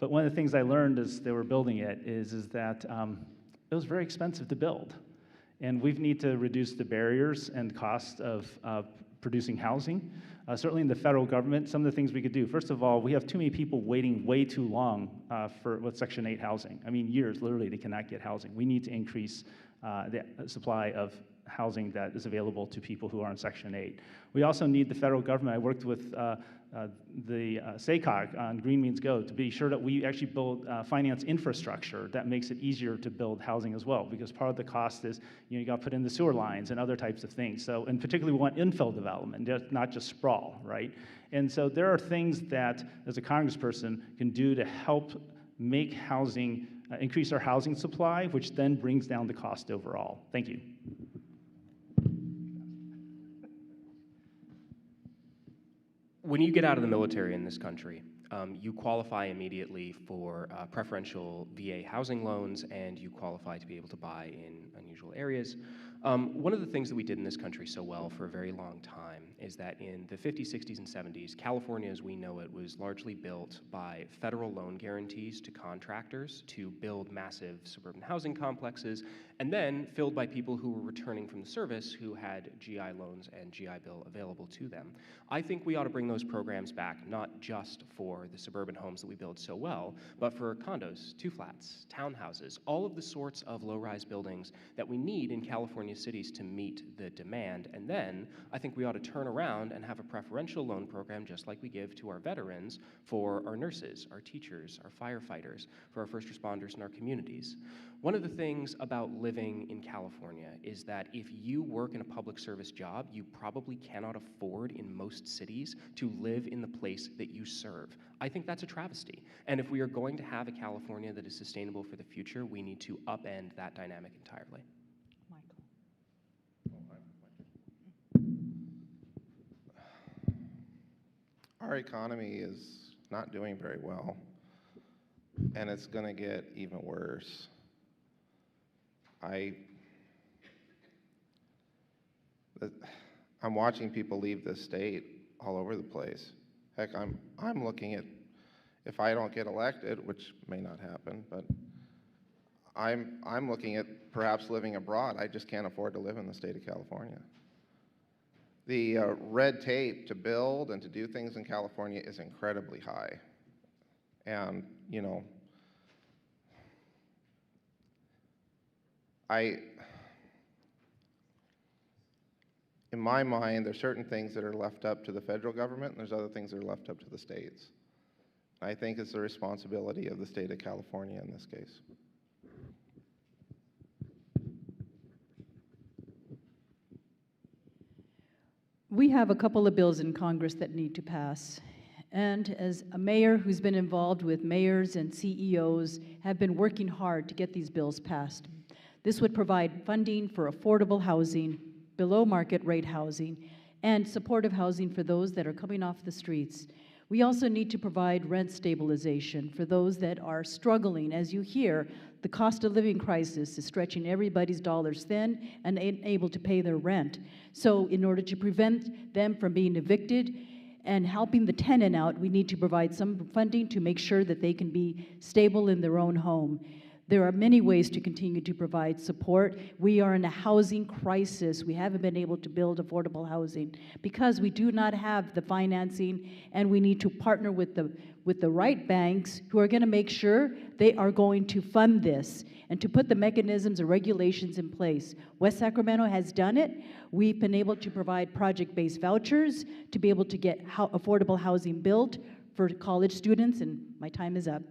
H: But one of the things I learned as they were building it is that it was very expensive to build. And we need to reduce the barriers and cost of producing housing. Certainly in the federal government, some of the things we could do. First of all, we have too many people waiting way too long with Section 8 housing. I mean, years, literally, they cannot get housing. We need to increase the supply of housing that is available to people who are on Section 8. We also need the federal government. I worked with the SACOG on Green Means Go to be sure that we actually build finance infrastructure that makes it easier to build housing as well, because part of the cost is you got to put in the sewer lines and other types of things. So, and particularly we want infill development, not just sprawl, right? And so there are things that, as a congressperson, can do to help make housing, increase our housing supply, which then brings down the cost overall. Thank you.
I: When you get out of the military in this country, you qualify immediately for preferential VA housing loans, and you qualify to be able to buy in unusual areas. One of the things that we did in this country so well for a very long time is that in the 50s, 60s, and 70s, California as we know it was largely built by federal loan guarantees to contractors to build massive suburban housing complexes, and then filled by people who were returning from the service who had GI loans and GI Bill available to them. I think we ought to bring those programs back, not just for the suburban homes that we build so well, but for condos, 2-flats, townhouses, all of the sorts of low-rise buildings that we need in California cities to meet the demand. And then I think we ought to turn around and have a preferential loan program just like we give to our veterans for our nurses, our teachers, our firefighters, for our first responders in our communities. One of the things about living in California is that if you work in a public service job, you probably cannot afford in most cities to live in the place that you serve. I think that's a travesty. And if we are going to have a California that is sustainable for the future, we need to upend that dynamic entirely.
D: Our economy is not doing very well, and it's going to get even worse. I'm watching people leave this state all over the place. Heck, I'm looking at, if I don't get elected, which may not happen, but I'm looking at perhaps living abroad. I just can't afford to live in the state of California. The red tape to build and to do things in California is incredibly high. And, you know, in my mind, there's certain things that are left up to the federal government, and there's other things that are left up to the states. I think it's the responsibility of the state of California in this case.
E: We have a couple of bills in Congress that need to pass. And as a mayor who's been involved with mayors and CEOs, have been working hard to get these bills passed. This would provide funding for affordable housing, below market rate housing, and supportive housing for those that are coming off the streets. We also need to provide rent stabilization for those that are struggling. As you hear, the cost of living crisis is stretching everybody's dollars thin and unable to pay their rent. So in order to prevent them from being evicted and helping the tenant out, we need to provide some funding to make sure that they can be stable in their own home. There are many ways to continue to provide support. We are in a housing crisis. We haven't been able to build affordable housing because we do not have the financing, and we need to partner with the right banks who are going to make sure they are going to fund this and to put the mechanisms and regulations in place. West Sacramento has done it. We've been able to provide project-based vouchers to be able to get affordable housing built for college students, and my time is up.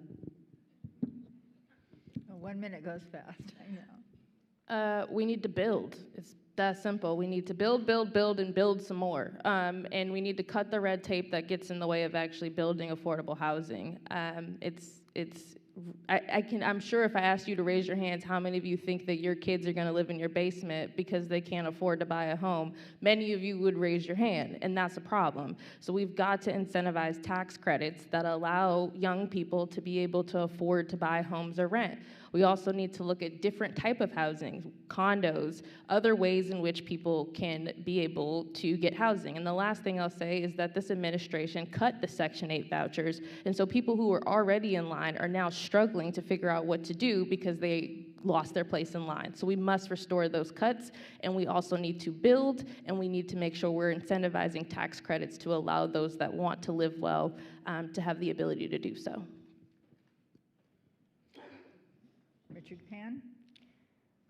B: 1 minute goes fast, I know.
F: We need to build. It's that simple. We need to build, and build some more. And we need to cut the red tape that gets in the way of actually building affordable housing. I'm sure if I asked you to raise your hands, how many of you think that your kids are going to live in your basement because they can't afford to buy a home? Many of you would raise your hand, and that's a problem. So we've got to incentivize tax credits that allow young people to be able to afford to buy homes or rent. We also need to look at different type of housing, condos, other ways in which people can be able to get housing. And the last thing I'll say is that this administration cut the Section 8 vouchers, and so people who were already in line are now struggling to figure out what to do because they lost their place in line. So we must restore those cuts, and we also need to build, and we need to make sure we're incentivizing tax credits to allow those that want to live well to have the ability to do so.
B: Richard Pan,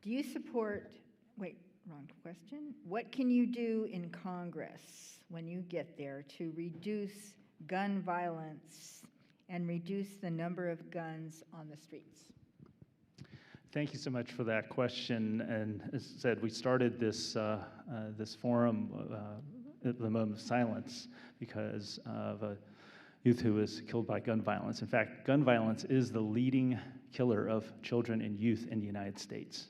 B: do you support, wait, wrong question. What can you do in Congress when you get there to reduce gun violence and reduce the number of guns on the streets?
H: Thank you so much for that question. And as I said, we started this, this forum at the moment of silence because of a youth who was killed by gun violence. In fact, gun violence is the leading killer of children and youth in the United States.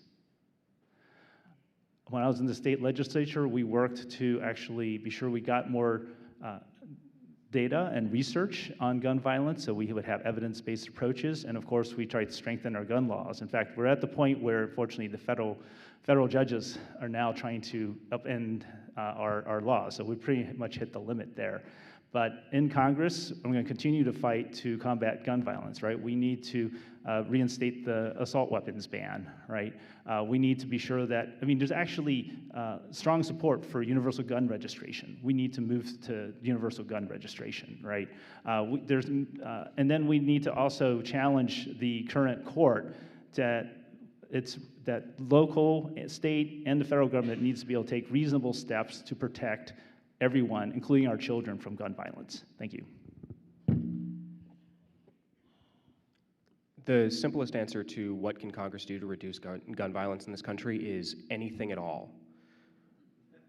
H: When I was in the state legislature, we worked to actually be sure we got more data and research on gun violence, so we would have evidence-based approaches, and of course, we tried to strengthen our gun laws. In fact, we're at the point where, fortunately, the federal judges are now trying to upend our laws, so we pretty much hit the limit there. But in Congress, I'm going to continue to fight to combat gun violence, right? We need to reinstate the assault weapons ban, right? We need to be sure that, I mean, there's actually strong support for universal gun registration. We need to move to universal gun registration, right? And then we need to also challenge the current court that local, state, and the federal government needs to be able to take reasonable steps to protect everyone, including our children, from gun violence. Thank you.
I: The simplest answer to what can Congress do to reduce gun violence in this country is anything at all.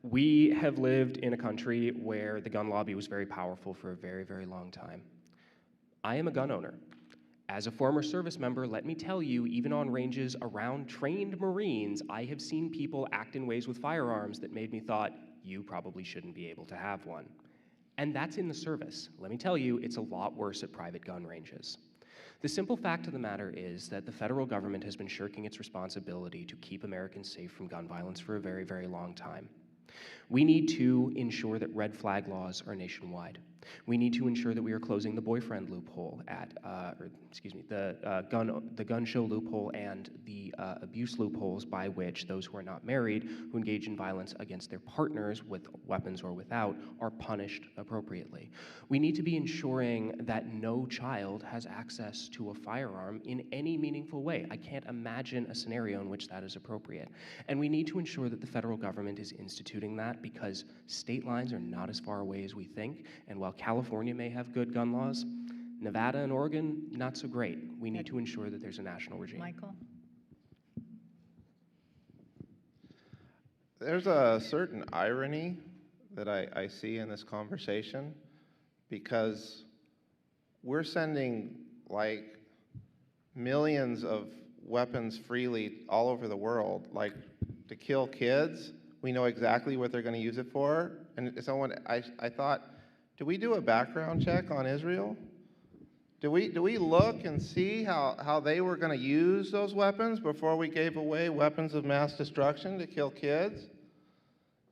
I: We have lived in a country where the gun lobby was very powerful for a very, very long time. I am a gun owner. As a former service member, let me tell you, even on ranges around trained Marines, I have seen people act in ways with firearms that made me thought, you probably shouldn't be able to have one. And that's in the service. Let me tell you, it's a lot worse at private gun ranges. The simple fact of the matter is that the federal government has been shirking its responsibility to keep Americans safe from gun violence for a very, very long time. We need to ensure that red flag laws are nationwide. We need to ensure that we are closing the boyfriend loophole the gun show loophole and the abuse loopholes by which those who are not married who engage in violence against their partners with weapons or without are punished appropriately. We need to be ensuring that no child has access to a firearm in any meaningful way. I can't imagine a scenario in which that is appropriate. And we need to ensure that the federal government is instituting that because state lines are not as far away as we think, and while California may have good gun laws, Nevada and Oregon, not so great. We need to ensure that there's a national regime.
B: Michael?
D: There's a certain irony that I see in this conversation because we're sending like millions of weapons freely all over the world, like to kill kids. We know exactly what they're going to use it for. And I thought, do we do a background check on Israel? Do we look and see how they were going to use those weapons before we gave away weapons of mass destruction to kill kids?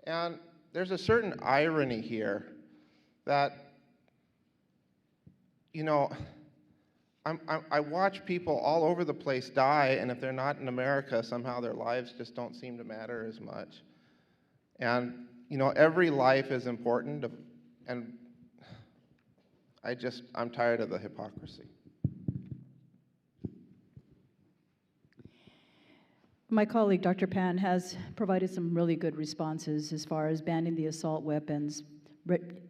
D: And there's a certain irony here that you know, I watch people all over the place die, and if they're not in America, somehow their lives just don't seem to matter as much. And, you know, every life is important, and I'm tired of the hypocrisy.
E: My colleague, Dr. Pan, has provided some really good responses as far as banning the assault weapons,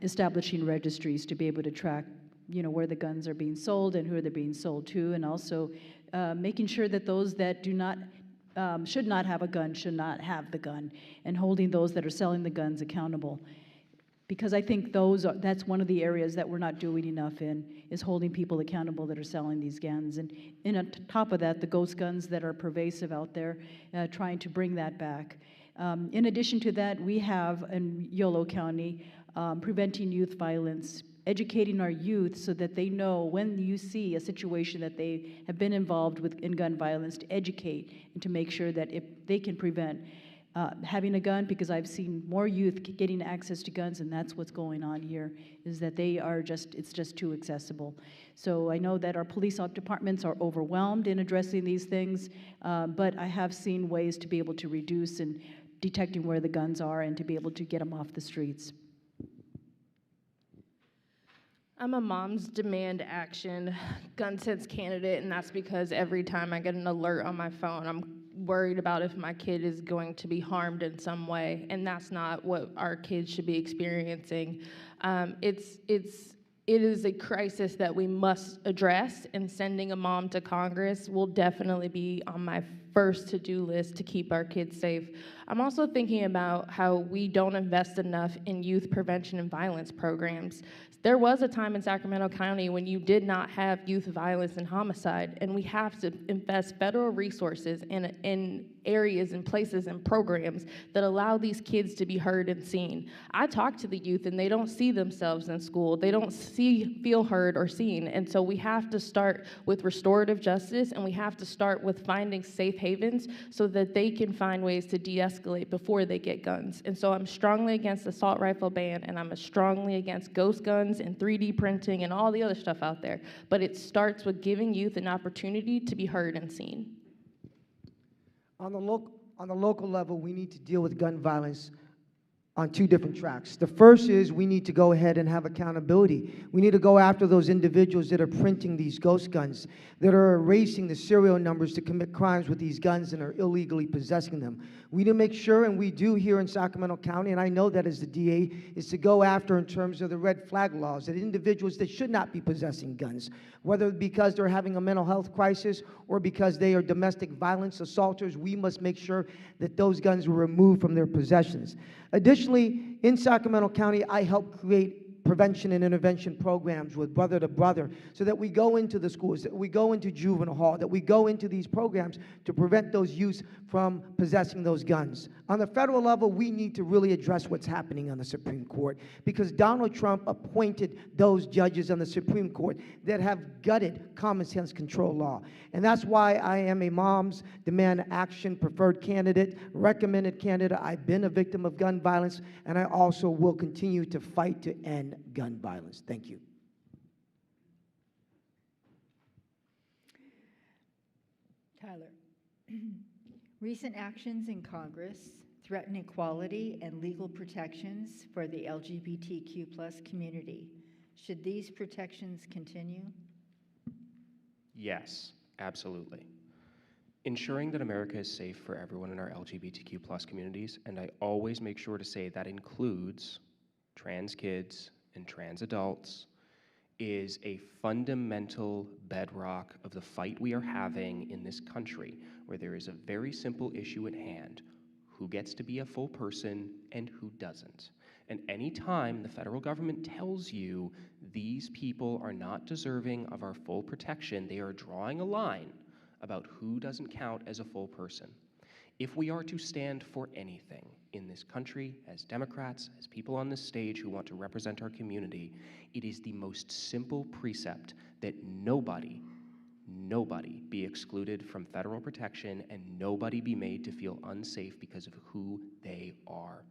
E: establishing registries to be able to track, you know, where the guns are being sold and who they're being sold to, and also making sure that those that do not should not have a gun should not have the gun, and holding those that are selling the guns accountable. Because I think that's one of the areas that we're not doing enough in, is holding people accountable that are selling these guns. And on top of that, the ghost guns that are pervasive out there, trying to bring that back. In addition to that, we have in Yolo County, preventing youth violence, educating our youth so that they know when you see a situation that they have been involved with in gun violence, to educate and to make sure that if they can prevent having a gun, because I've seen more youth getting access to guns, and that's what's going on here, is that it's just too accessible. So I know that our police departments are overwhelmed in addressing these things, but I have seen ways to be able to reduce and detecting where the guns are and to be able to get them off the streets.
F: I'm a Moms Demand Action gun sense candidate, and that's because every time I get an alert on my phone, I'm worried about if my kid is going to be harmed in some way, and that's not what our kids should be experiencing. It is a crisis that we must address, and sending a mom to Congress will definitely be on my first to-do list to keep our kids safe. I'm also thinking about how we don't invest enough in youth prevention and violence programs. There was a time in Sacramento County when you did not have youth violence and homicide, and we have to invest federal resources in areas and places and programs that allow these kids to be heard and seen. I talk to the youth, and they don't see themselves in school. They don't feel heard or seen, and so we have to start with restorative justice, and we have to start with finding safe havens so that they can find ways to de-escalate before they get guns. And so I'm strongly against the assault rifle ban, and I'm strongly against ghost guns and 3D printing and all the other stuff out there. But it starts with giving youth an opportunity to be heard and seen.
G: On the local level, we need to deal with gun violence on two different tracks. The first is we need to go ahead and have accountability. We need to go after those individuals that are printing these ghost guns, that are erasing the serial numbers to commit crimes with these guns and are illegally possessing them. We need to make sure, and we do here in Sacramento County, and I know that as the DA, is to go after in terms of the red flag laws, that individuals that should not be possessing guns, whether because they're having a mental health crisis or because they are domestic violence assaulters, we must make sure that those guns are removed from their possessions. Additionally, in Sacramento County, I help create prevention and intervention programs with Brother to Brother, so that we go into the schools, that we go into juvenile hall, that we go into these programs to prevent those youths from possessing those guns. On the federal level, we need to really address what's happening on the Supreme Court, because Donald Trump appointed those judges on the Supreme Court that have gutted common sense control law. And that's why I am a Moms Demand Action preferred candidate, recommended candidate. I've been a victim of gun violence, and I also will continue to fight to end gun violence. Thank you.
B: Tyler. Recent actions in Congress threaten equality and legal protections for the LGBTQ+ community. Should these protections continue?
I: Yes, absolutely. Ensuring that America is safe for everyone in our LGBTQ+ communities, and I always make sure to say that includes trans kids and trans adults, is a fundamental bedrock of the fight we are having in this country, where there is a very simple issue at hand: who gets to be a full person and who doesn't. And any time the federal government tells you these people are not deserving of our full protection, they are drawing a line about who doesn't count as a full person. If we are to stand for anything in this country, as Democrats, as people on this stage who want to represent our community, it is the most simple precept that nobody be excluded from federal protection and nobody be made to feel unsafe because of who they are.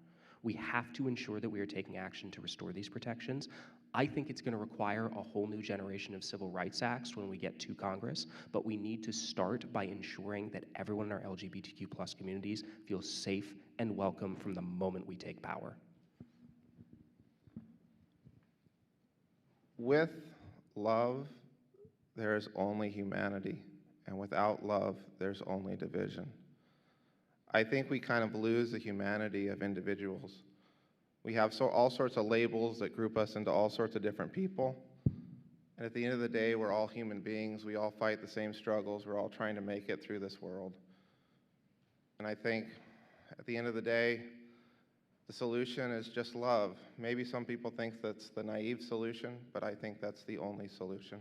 I: We have to ensure that we are taking action to restore these protections. I think it's going to require a whole new generation of civil rights acts when we get to Congress, but we need to start by ensuring that everyone in our LGBTQ plus communities feels safe and welcome from the moment we take power.
D: With love, there is only humanity, and without love, there's only division. I think we kind of lose the humanity of individuals. We have all sorts of labels that group us into all sorts of different people, and at the end of the day, we're all human beings. We all fight the same struggles. We're all trying to make it through this world. And I think at the end of the day, the solution is just love. Maybe some people think that's the naive solution, but I think that's the only solution.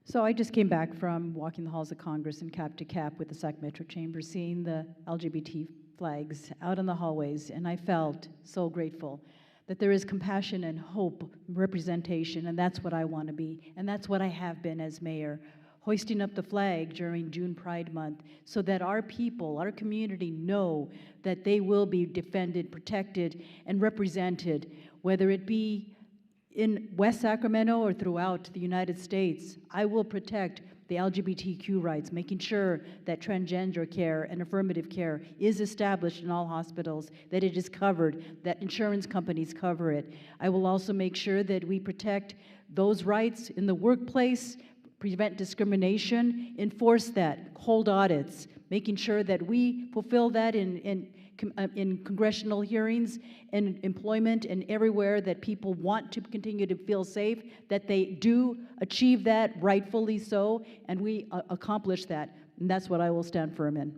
E: So I just came back from walking the halls of Congress and cap to cap with the Sacramento Chamber, seeing the LGBT flags out in the hallways, and I felt so grateful that there is compassion and hope, representation, and that's what I want to be, and that's what I have been as mayor, hoisting up the flag during June Pride Month so that our people, our community know that they will be defended, protected, and represented, whether it be in West Sacramento or throughout the United States. I will protect the LGBTQ rights, making sure that transgender care and affirmative care is established in all hospitals, that it is covered, that insurance companies cover it. I will also make sure that we protect those rights in the workplace, prevent discrimination, enforce that, hold audits, making sure that we fulfill that in congressional hearings and employment and everywhere that people want to continue to feel safe, that they do achieve that rightfully so, and we accomplish that. And that's what I will stand firm in.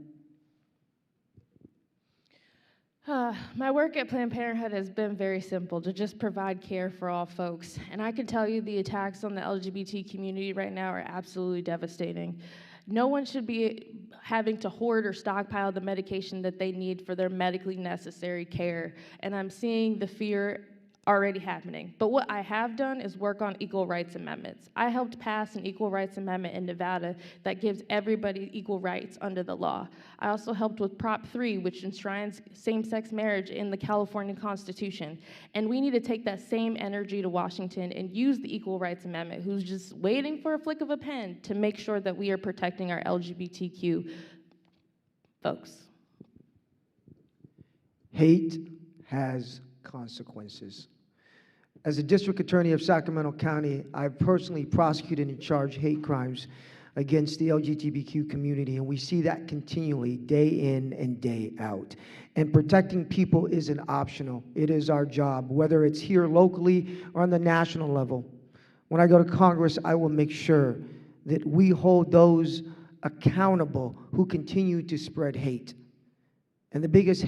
F: My work at Planned Parenthood has been very simple, to just provide care for all folks. And I can tell you the attacks on the LGBT community right now are absolutely devastating. No one should be having to hoard or stockpile the medication that they need for their medically necessary care. And I'm seeing the fear already happening. But what I have done is work on equal rights amendments. I helped pass an equal rights amendment in Nevada that gives everybody equal rights under the law. I also helped with Prop 3, which enshrines same-sex marriage in the California Constitution. And we need to take that same energy to Washington and use the equal rights amendment, who's just waiting for a flick of a pen to make sure that we are protecting our LGBTQ folks.
G: Hate has consequences. As a district attorney of Sacramento County, I've personally prosecuted and charged hate crimes against the LGBTQ community, and we see that continually, day in and day out. And protecting people isn't optional. It is our job, whether it's here locally or on the national level. When I go to Congress, I will make sure that we hold those accountable who continue to spread hate. And the biggest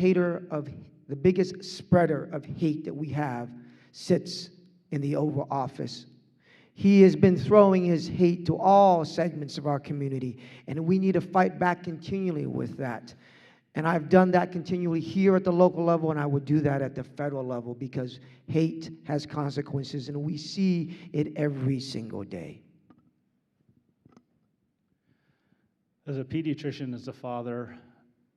G: spreader of hate that we have sits in the Oval Office. He has been throwing his hate to all segments of our community, and we need to fight back continually with that. And I've done that continually here at the local level, and I would do that at the federal level, because hate has consequences, and we see it every single day.
H: As a pediatrician, as a father,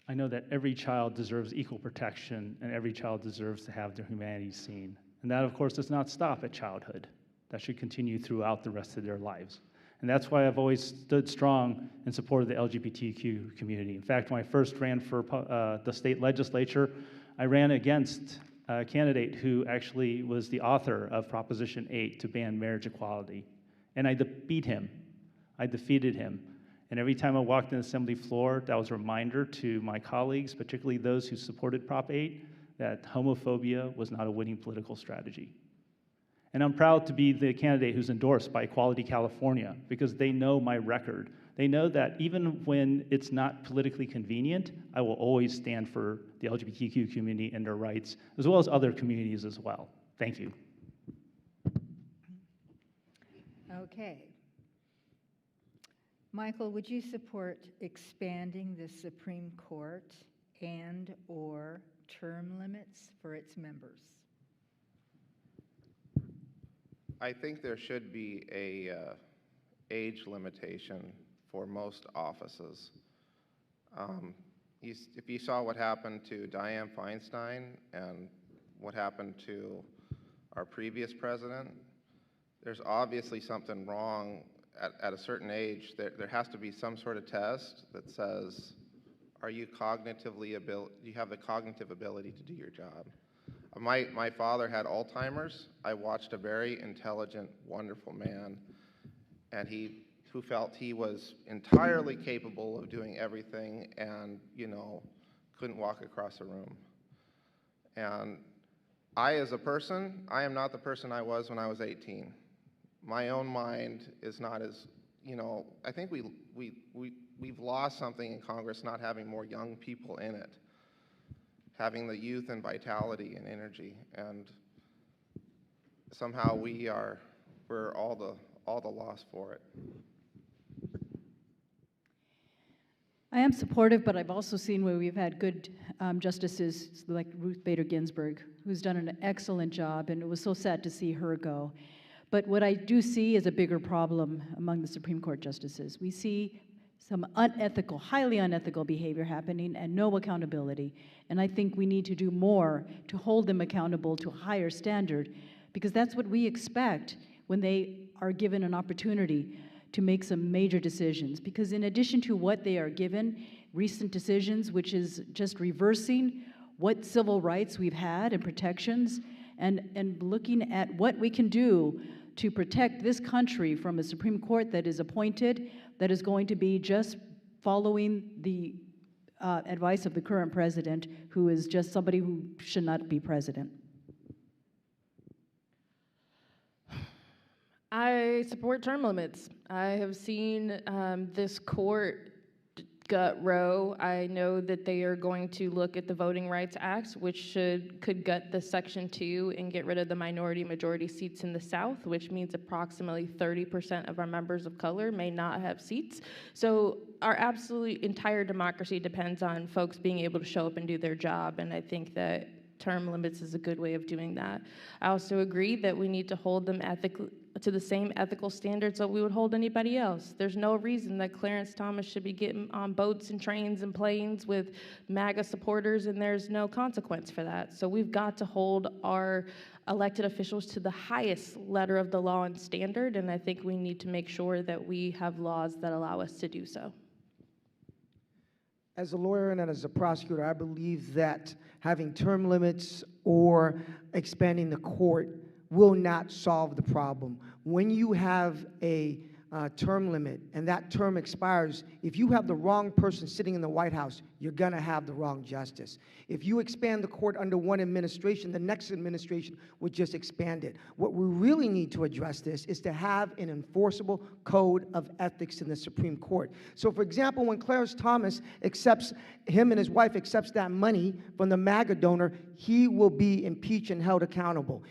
H: I know that every child deserves equal protection, and every child deserves to have their humanity seen. And that, of course, does not stop at childhood. That should continue throughout the rest of their lives. And that's why I've always stood strong in support of the LGBTQ community. In fact, when I first ran for the state legislature, I ran against a candidate who actually was the author of Proposition 8 to ban marriage equality. And I beat him. I defeated him. And every time I walked in the assembly floor, that was a reminder to my colleagues, particularly those who supported Prop 8, that homophobia was not a winning political strategy. And I'm proud to be the candidate who's endorsed by Equality California, because they know my record. They know that even when it's not politically convenient, I will always stand for the LGBTQ community and their rights, as well as other communities as well. Thank you.
B: Okay. Michael, would you support expanding the Supreme Court and/or term limits for its members?
D: I think there should be a age limitation for most offices. if you saw what happened to Dianne Feinstein and what happened to our previous president, there's obviously something wrong at a certain age. There has to be some sort of test that says, are you do you have the cognitive ability to do your job? My father had Alzheimer's. I watched a very intelligent, wonderful man, and who felt he was entirely capable of doing everything and, couldn't walk across a room. And I, as a person, I am not the person I was when I was 18. My own mind is not as, I think we've lost something in Congress not having more young people in it, having the youth and vitality and energy, and somehow we're all the loss for it.
E: I am supportive, but I've also seen where we've had good justices like Ruth Bader Ginsburg, who's done an excellent job, and it was so sad to see her go. But what I do see is a bigger problem among the Supreme Court justices. We see some unethical, highly unethical behavior happening and no accountability. And I think we need to do more to hold them accountable to a higher standard, because that's what we expect when they are given an opportunity to make some major decisions. Because in addition to what they are given, recent decisions, which is just reversing what civil rights we've had and protections, and looking at what we can do to protect this country from a Supreme Court that is appointed, that is going to be just following the advice of the current president, who is just somebody who should not be president.
F: I support term limits. I have seen this court gut Roe. I know that they are going to look at the Voting Rights Act, which could gut the Section 2 and get rid of the minority-majority seats in the South, which means approximately 30% of our members of color may not have seats. So our absolute entire democracy depends on folks being able to show up and do their job, and I think that term limits is a good way of doing that. I also agree that we need to hold them to the same ethical standards that we would hold anybody else. There's no reason that Clarence Thomas should be getting on boats and trains and planes with MAGA supporters, and there's no consequence for that. So we've got to hold our elected officials to the highest letter of the law and standard, and I think we need to make sure that we have laws that allow us to do so.
G: As a lawyer and as a prosecutor, I believe that having term limits or expanding the court will not solve the problem. When you have a term limit and that term expires, if you have the wrong person sitting in the White House, you're gonna have the wrong justice. If you expand the court under one administration, the next administration would just expand it. What we really need to address this is to have an enforceable code of ethics in the Supreme Court. So for example, when Clarence Thomas him and his wife accepts that money from the MAGA donor, he will be impeached and held accountable.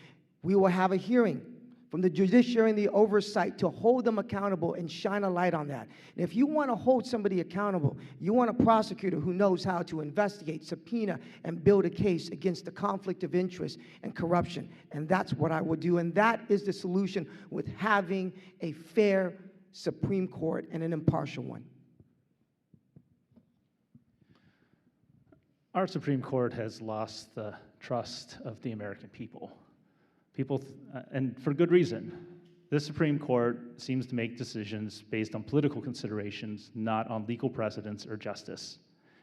G: We will have a hearing from the judiciary and the oversight to hold them accountable and shine a light on that. And if you want to hold somebody accountable, you want a prosecutor who knows how to investigate, subpoena, and build a case against the conflict of interest and corruption. And that's what I would do. And that is the solution with having a fair Supreme Court and an impartial one.
H: Our Supreme Court has lost the trust of the American people. And for good reason. This Supreme Court seems to make decisions based on political considerations, not on legal precedents or justice.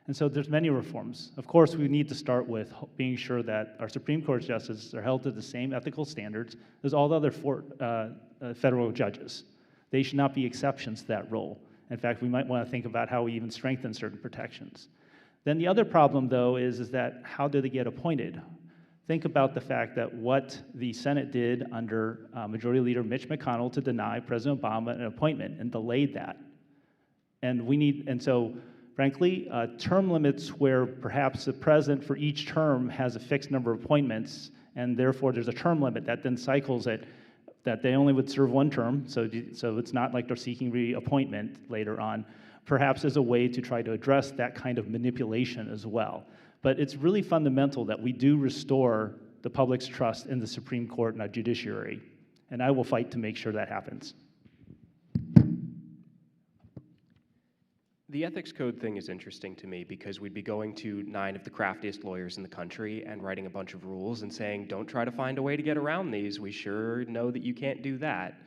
H: And so there's many reforms. Of course, we need to start with being sure that our Supreme Court justices are held to the same ethical standards as all the other federal judges. They should not be exceptions to that role. In fact, we might want to think about how we even strengthen certain protections. Then the other problem, though, is that how do they get appointed? Think about the fact that what the Senate did under Majority Leader Mitch McConnell to deny President Obama an appointment and delayed that. And so, frankly, term limits where perhaps the president for each term has a fixed number of appointments, and therefore there's a term limit that then cycles it, that they only would serve one term, so it's not like they're seeking reappointment later on, perhaps as a way to try to address that kind of manipulation as well. But it's really fundamental that we do restore the public's trust in the Supreme Court and our judiciary, and I will fight to make sure that happens.
I: The ethics code thing is interesting to me because we'd be going to 9 of the craftiest lawyers in the country and writing a bunch of rules and saying, don't try to find a way to get around these. We sure know that you can't do that.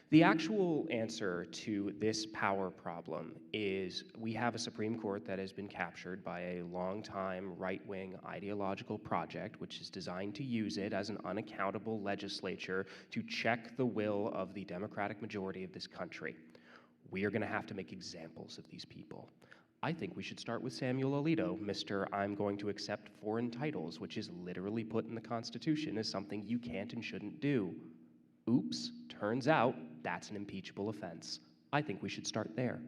I: The actual answer to this power problem is we have a Supreme Court that has been captured by a long-time right-wing ideological project, which is designed to use it as an unaccountable legislature to check the will of the Democratic majority of this country. We are going to have to make examples of these people. I think we should start with Samuel Alito, Mr. I'm going to accept foreign titles, which is literally put in the Constitution as something you can't and shouldn't do. Oops, turns out that's an impeachable offense. I think we should start there.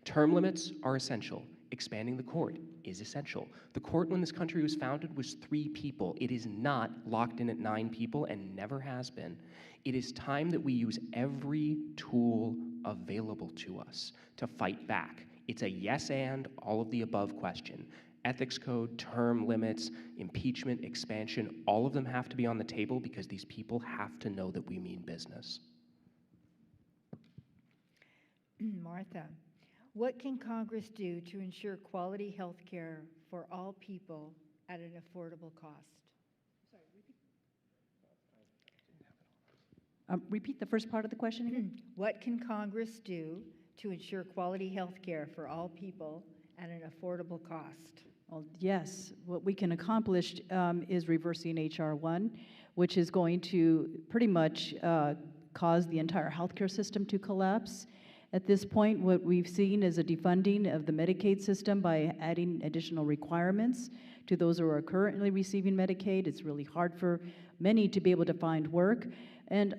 I: Term limits are essential. Expanding the court is essential. The court, when this country was founded, was 3 people. It is not locked in at 9 people and never has been. It is time that we use every tool available to us to fight back. It's a yes and all of the above question. Ethics code, term limits, impeachment, expansion, all of them have to be on the table because these people have to know that we mean business.
B: Martha, what can Congress do to ensure quality health care for all people at an affordable cost?
E: Repeat the first part of the question again.
B: What can Congress do to ensure quality health care for all people at an affordable cost?
E: Well, yes, what we can accomplish is reversing H.R. 1, which is going to pretty much cause the entire healthcare system to collapse. At this point, what we've seen is a defunding of the Medicaid system by adding additional requirements to those who are currently receiving Medicaid. It's really hard for many to be able to find work. And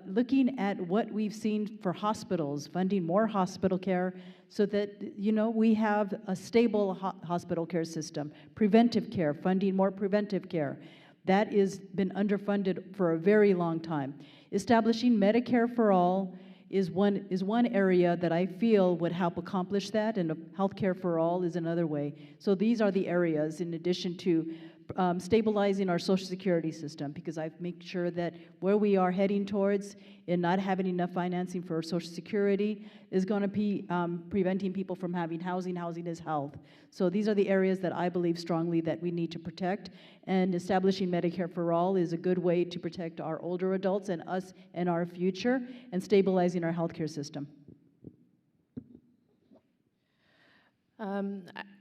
E: looking at what we've seen for hospitals, funding more hospital care so that, you know, we have a stable hospital care system. Preventive care, funding more preventive care. That has been underfunded for a very long time. Establishing Medicare for all is one area that I feel would help accomplish that, and healthcare for all is another way. So these are the areas, in addition to stabilizing our Social Security system, because I make sure that where we are heading towards in not having enough financing for Social Security is going to be preventing people from having housing. Housing is health. So these are the areas that I believe strongly that we need to protect, and establishing Medicare for all is a good way to protect our older adults and us and our future, and stabilizing our healthcare system.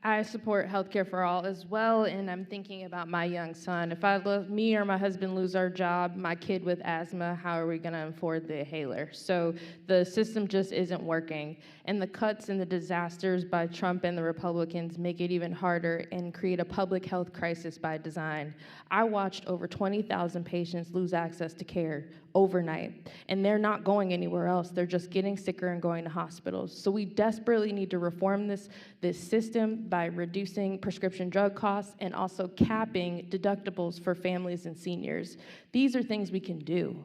F: I support healthcare for all as well, and I'm thinking about my young son. If me or my husband lose our job, my kid with asthma, how are we going to afford the inhaler? So the system just isn't working, and the cuts and the disasters by Trump and the Republicans make it even harder and create a public health crisis by design. I watched over 20,000 patients lose access to care overnight, and they're not going anywhere else. They're just getting sicker and going to hospitals. So we desperately need to reform this system by reducing prescription drug costs and also capping deductibles for families and seniors. These are things we can do,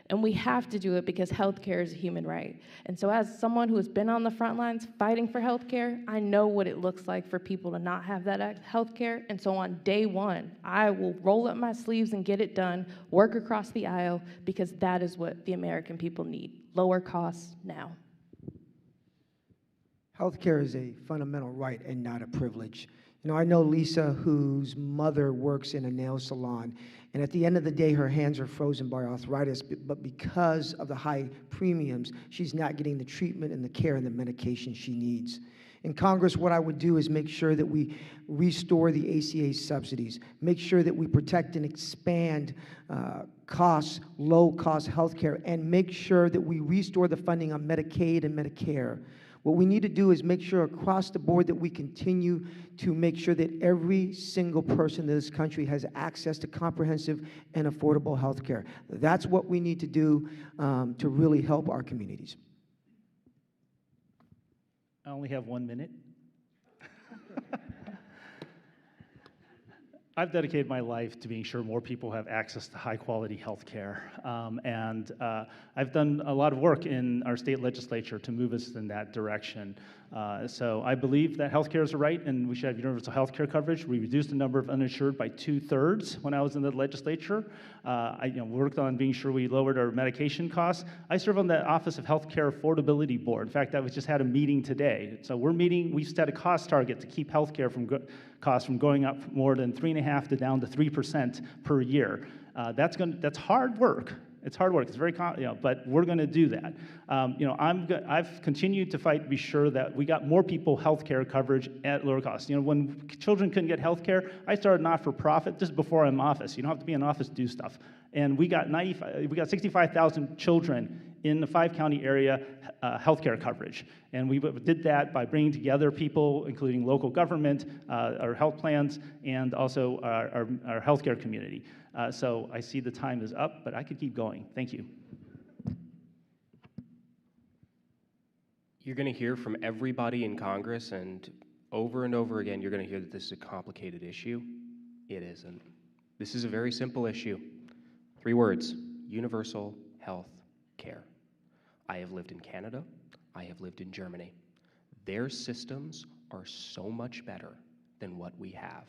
F: and we have to do it because healthcare is a human right. And so as someone who has been on the front lines fighting for healthcare, I know what it looks like for people to not have that healthcare. And so on day one, I will roll up my sleeves and get it done, work across the aisle, because that is what the American people need. Lower costs now.
G: Healthcare is a fundamental right and not a privilege. You know, I know Lisa, whose mother works in a nail salon, and at the end of the day, her hands are frozen by arthritis, but because of the high premiums, she's not getting the treatment and the care and the medication she needs. In Congress, what I would do is make sure that we restore the ACA subsidies, make sure that we protect and expand low-cost health care, and make sure that we restore the funding on Medicaid and Medicare. What we need to do is make sure across the board that we continue to make sure that every single person in this country has access to comprehensive and affordable health care. That's what we need to do to really help our communities.
H: I only have 1 minute. I've dedicated my life to being sure more people have access to high-quality health care. I've done a lot of work in our state legislature to move us in that direction. So I believe that health care is a right and we should have universal health care coverage. We reduced the number of uninsured by 2/3 when I was in the legislature. I worked on being sure we lowered our medication costs. I serve on the Office of Healthcare Affordability Board. In fact, I just had a meeting today. So we've set a cost target to keep healthcare costs from going up more than 3.5% to down to 3% per year. That's hard work. It's hard work. It's very, but we're going to do that. I've continued to fight to be sure that we got more people health care coverage at lower costs. When children couldn't get health care, I started not-for-profit just before I'm in office. You don't have to be in office to do stuff. And we got 65,000 children in the 5-county area health care coverage. And we did that by bringing together people, including local government, our health plans, and also our healthcare community. So I see the time is up, but I could keep going. Thank you.
I: You're going to hear from everybody in Congress, and over again, you're going to hear that this is a complicated issue. It isn't. This is a very simple issue. 3 words: universal health care. I have lived in Canada. I have lived in Germany. Their systems are so much better than what we have.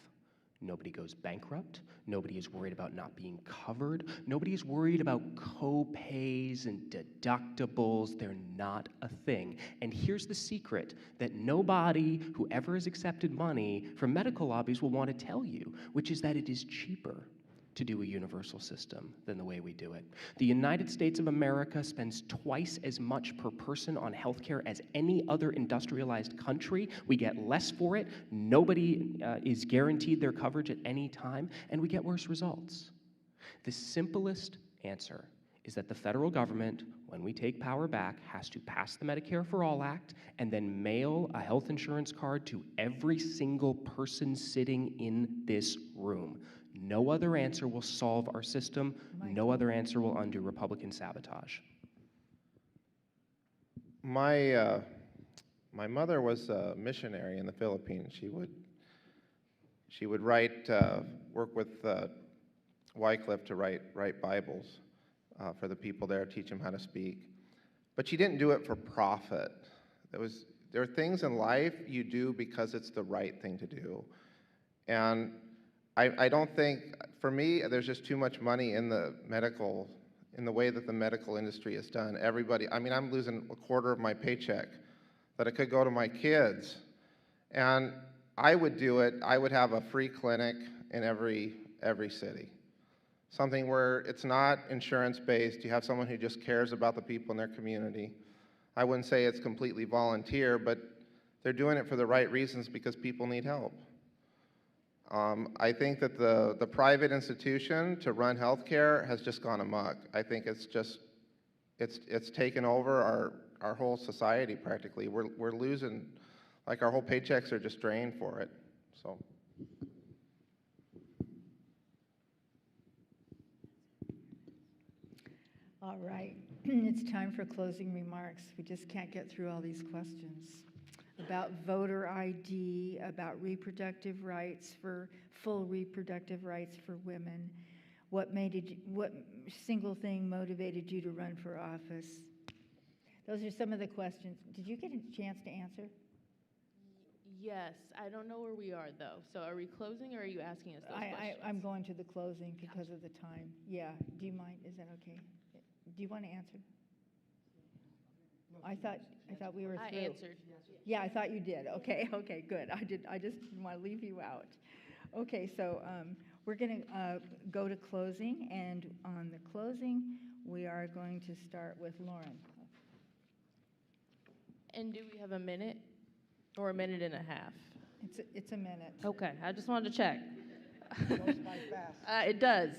I: Nobody goes bankrupt. Nobody is worried about not being covered. Nobody is worried about co-pays and deductibles. They're not a thing. And here's the secret that nobody who ever has accepted money from medical lobbies will want to tell you, which is that it is cheaper to do a universal system than the way we do it. The United States of America spends twice as much per person on healthcare as any other industrialized country. We get less for it. Nobody is guaranteed their coverage at any time, and we get worse results. The simplest answer is that the federal government, when we take power back, has to pass the Medicare for All Act and then mail a health insurance card to every single person sitting in this room. No other answer will solve our system. No other answer will undo Republican sabotage.
D: My mother was a missionary in the Philippines. She would work with Wycliffe to write Bibles for the people there, teach them how to speak. But she didn't do it for profit. There are things in life you do because it's the right thing to do. And I don't think, for me, there's just too much money in the way that the medical industry is done. I'm losing a quarter of my paycheck that it could go to my kids. And I would do it. I would have a free clinic in every city. Something where it's not insurance-based. You have someone who just cares about the people in their community. I wouldn't say it's completely volunteer, but they're doing it for the right reasons because people need help. I think that the private institution to run healthcare has just gone amok. I think it's taken over our whole society practically. We're losing, like our whole paychecks are just drained for it. So.
B: All right, it's time for closing remarks. We just can't get through all these questions about voter ID, about reproductive rights, full reproductive rights for women. What single thing motivated you to run for office? Those are some of the questions. Did you get a chance to answer?
F: Yes, I don't know where we are though. So are we closing or are you asking us those questions?
B: I'm going to the closing because of the time. Yeah, do you mind? Is that okay? Do you want to answer? I thought we were through.
F: I answered.
B: Yeah, I thought you did. Okay, good. I just didn't want to leave you out. Okay, so we're going to go to closing, and on the closing, we are going to start with Lauren.
F: And do we have a minute or a minute and a half?
B: It's a minute.
F: Okay, I just wanted to check.
G: Goes by fast.
F: It does.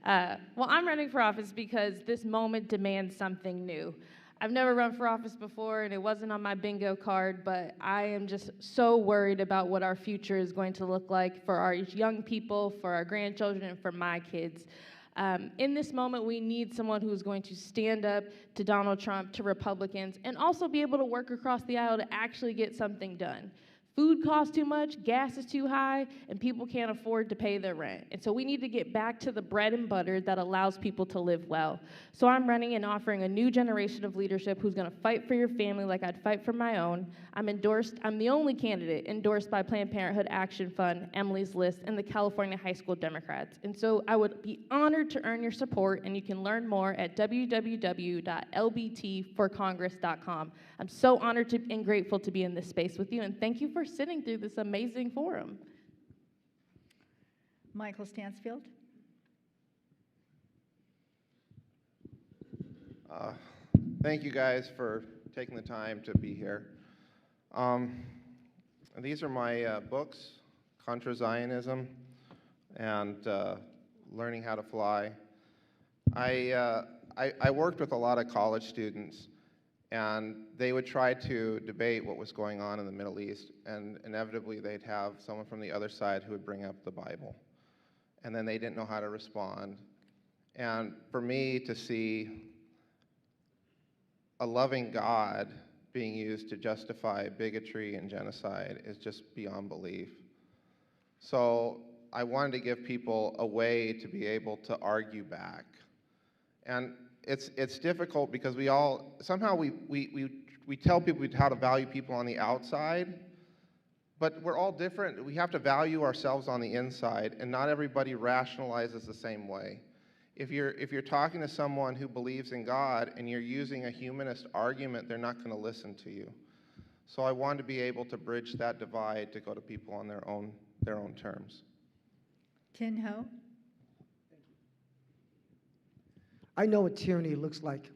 F: Well, I'm running for office because this moment demands something new. I've never run for office before, and it wasn't on my bingo card, but I am just so worried about what our future is going to look like for our young people, for our grandchildren, and for my kids. In this moment, we need someone who's going to stand up to Donald Trump, to Republicans, and also be able to work across the aisle to actually get something done. Food costs too much, gas is too high, and people can't afford to pay their rent. And so we need to get back to the bread and butter that allows people to live well. So I'm running and offering a new generation of leadership who's gonna fight for your family like I'd fight for my own. I'm the only candidate endorsed by Planned Parenthood Action Fund, Emily's List, and the California High School Democrats. And so I would be honored to earn your support, and you can learn more at www.lbtforcongress.com. I'm so honored and grateful to be in this space with you, and thank you for sitting through this amazing forum.
B: Michael Stansfield.
D: Thank you guys for taking the time to be here. These are my books, Contra Zionism and Learning How to Fly. I worked with a lot of college students, and they would try to debate what was going on in the Middle East, and inevitably they'd have someone from the other side who would bring up the Bible, and then they didn't know how to respond. And for me to see a loving God being used to justify bigotry and genocide is just beyond belief. So I wanted to give people a way to be able to argue back. And it's difficult because we tell people how to value people on the outside, but we're all different. We have to value ourselves on the inside, and not everybody rationalizes the same way. If you're talking to someone who believes in God and you're using a humanist argument, they're not going to listen to you. So I wanted to be able to bridge that divide to go to people on their own terms.
B: Thien Ho.
G: I know what tyranny looks like,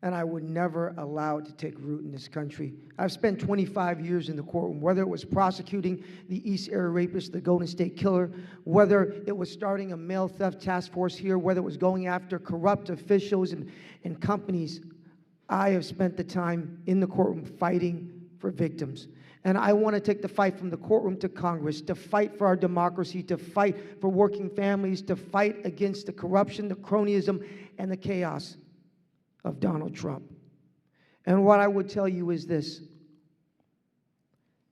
G: and I would never allow it to take root in this country. I've spent 25 years in the courtroom, whether it was prosecuting the East Area Rapist, the Golden State Killer, whether it was starting a mail theft task force here, whether it was going after corrupt officials and companies. I have spent the time in the courtroom fighting for victims. And I want to take the fight from the courtroom to Congress, to fight for our democracy, to fight for working families, to fight against the corruption, the cronyism, and the chaos of Donald Trump. And what I would tell you is this,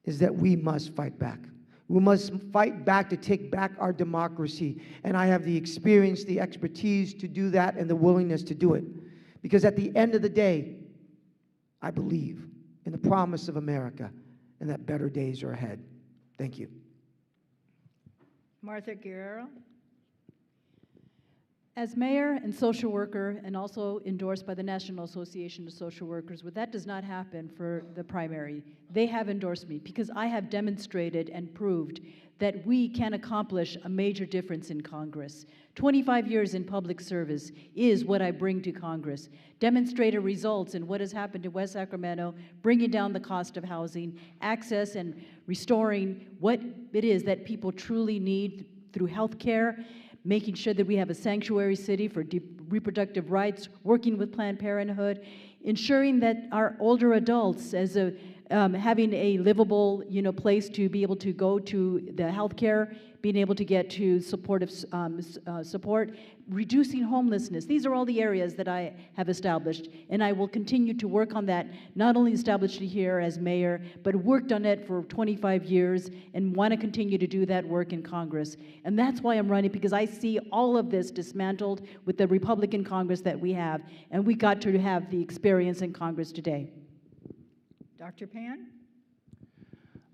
G: is that we must fight back. We must fight back to take back our democracy. And I have the experience, the expertise to do that, and the willingness to do it. Because at the end of the day, I believe in the promise of America and that better days are ahead. Thank you.
B: Martha Guerrero.
E: As mayor and social worker, and also endorsed by the National Association of Social Workers, but that does not happen for the primary. They have endorsed me because I have demonstrated and proved that we can accomplish a major difference in Congress. 25 years in public service is what I bring to Congress. Demonstrated results in what has happened in West Sacramento, bringing down the cost of housing, access and restoring what it is that people truly need through health care, making sure that we have a sanctuary city for reproductive rights, working with Planned Parenthood, ensuring that our older adults, as having a livable, place to be able to go to the health care, being able to get to supportive support, reducing homelessness. These are all the areas that I have established, and I will continue to work on that, not only established it here as mayor, but worked on it for 25 years and want to continue to do that work in Congress. And that's why I'm running, because I see all of this dismantled with the Republican Congress that we have, and we got to have the experience in Congress today.
B: Dr. Pan?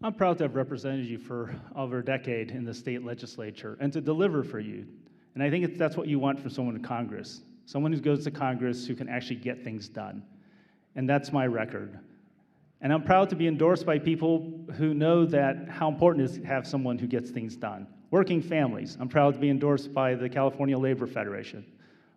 H: I'm proud to have represented you for over a decade in the state legislature and to deliver for you. And I think that's what you want from someone in Congress, someone who goes to Congress who can actually get things done. And that's my record. And I'm proud to be endorsed by people who know that how important it is to have someone who gets things done. Working families, I'm proud to be endorsed by the California Labor Federation,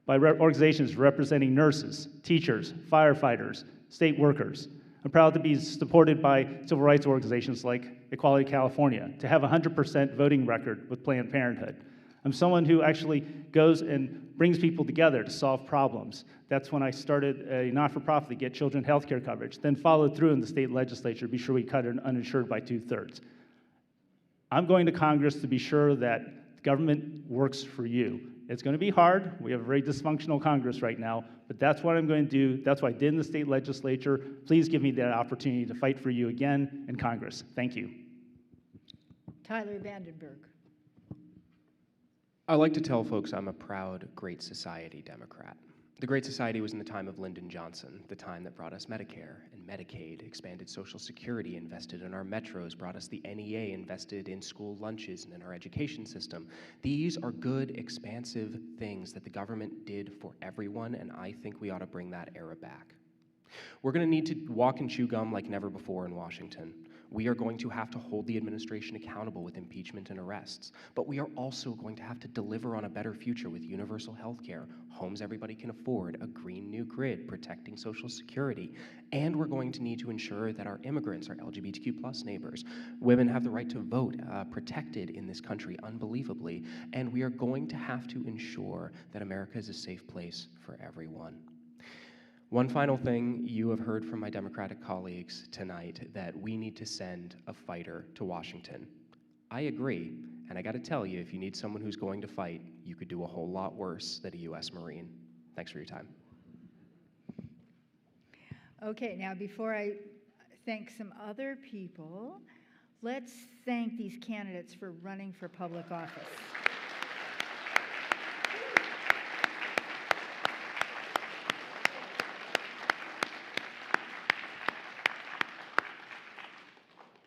H: by organizations representing nurses, teachers, firefighters, state workers. I'm proud to be supported by civil rights organizations like Equality California, to have a 100% voting record with Planned Parenthood. I'm someone who actually goes and brings people together to solve problems. That's when I started a not-for-profit to get children health care coverage, then followed through in the state legislature to be sure we cut uninsured by 2/3. I'm going to Congress to be sure that government works for you. It's going to be hard. We have a very dysfunctional Congress right now, but that's what I'm going to do. That's what I did in the state legislature. Please give me that opportunity to fight for you again in Congress. Thank you.
B: Tyler Vandenberg.
I: I like to tell folks I'm a proud Great Society Democrat. The Great Society was in the time of Lyndon Johnson, the time that brought us Medicare and Medicaid, expanded Social Security, invested in our metros, brought us the NEA, invested in school lunches and in our education system. These are good, expansive things that the government did for everyone, and I think we ought to bring that era back. We're going to need to walk and chew gum like never before in Washington. We are going to have to hold the administration accountable with impeachment and arrests, but we are also going to have to deliver on a better future with universal health care, homes everybody can afford, a green new grid, protecting Social Security, and we're going to need to ensure that our immigrants, our LGBTQ plus neighbors, women have the right to vote, protected in this country unbelievably, and we are going to have to ensure that America is a safe place for everyone. One final thing, you have heard from my Democratic colleagues tonight that we need to send a fighter to Washington. I agree, and I gotta tell you, if you need someone who's going to fight, you could do a whole lot worse than a U.S. Marine. Thanks for your time.
B: Okay, now before I thank some other people, let's thank these candidates for running for public office.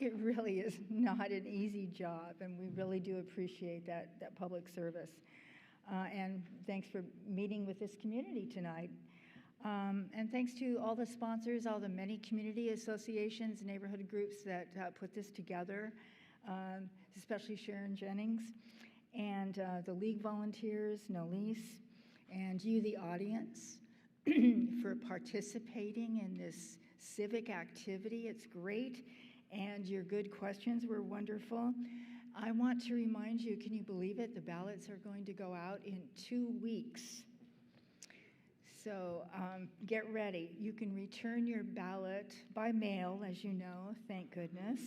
B: It really is not an easy job, and we really do appreciate that public service. And thanks for meeting with this community tonight. And thanks to all the sponsors, all the many community associations, neighborhood groups that put this together, especially Sharon Jennings, and the League volunteers, Nolise, and you, the audience, for participating in this civic activity. It's great. And your good questions were wonderful. I want to remind you, can you believe it? The ballots are going to go out in 2 weeks. So get ready. You can return your ballot by mail, as you know, thank goodness.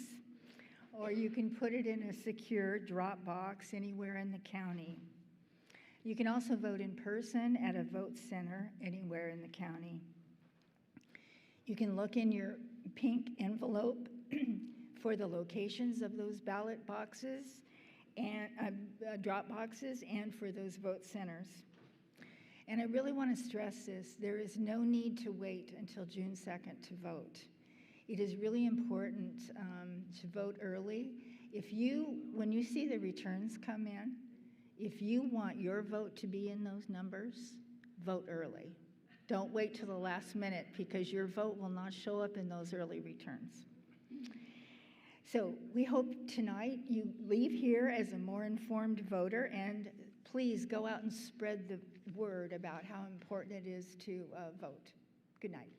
B: Or you can put it in a secure drop box anywhere in the county. You can also vote in person at a vote center anywhere in the county. You can look in your pink envelope for the locations of those ballot boxes and drop boxes and for those vote centers. And I really want to stress this, there is no need to wait until June 2nd to vote. It is really important to vote early. When you see the returns come in, if you want your vote to be in those numbers, vote early. Don't wait till the last minute because your vote will not show up in those early returns. So we hope tonight you leave here as a more informed voter, and please go out and spread the word about how important it is to vote. Good night.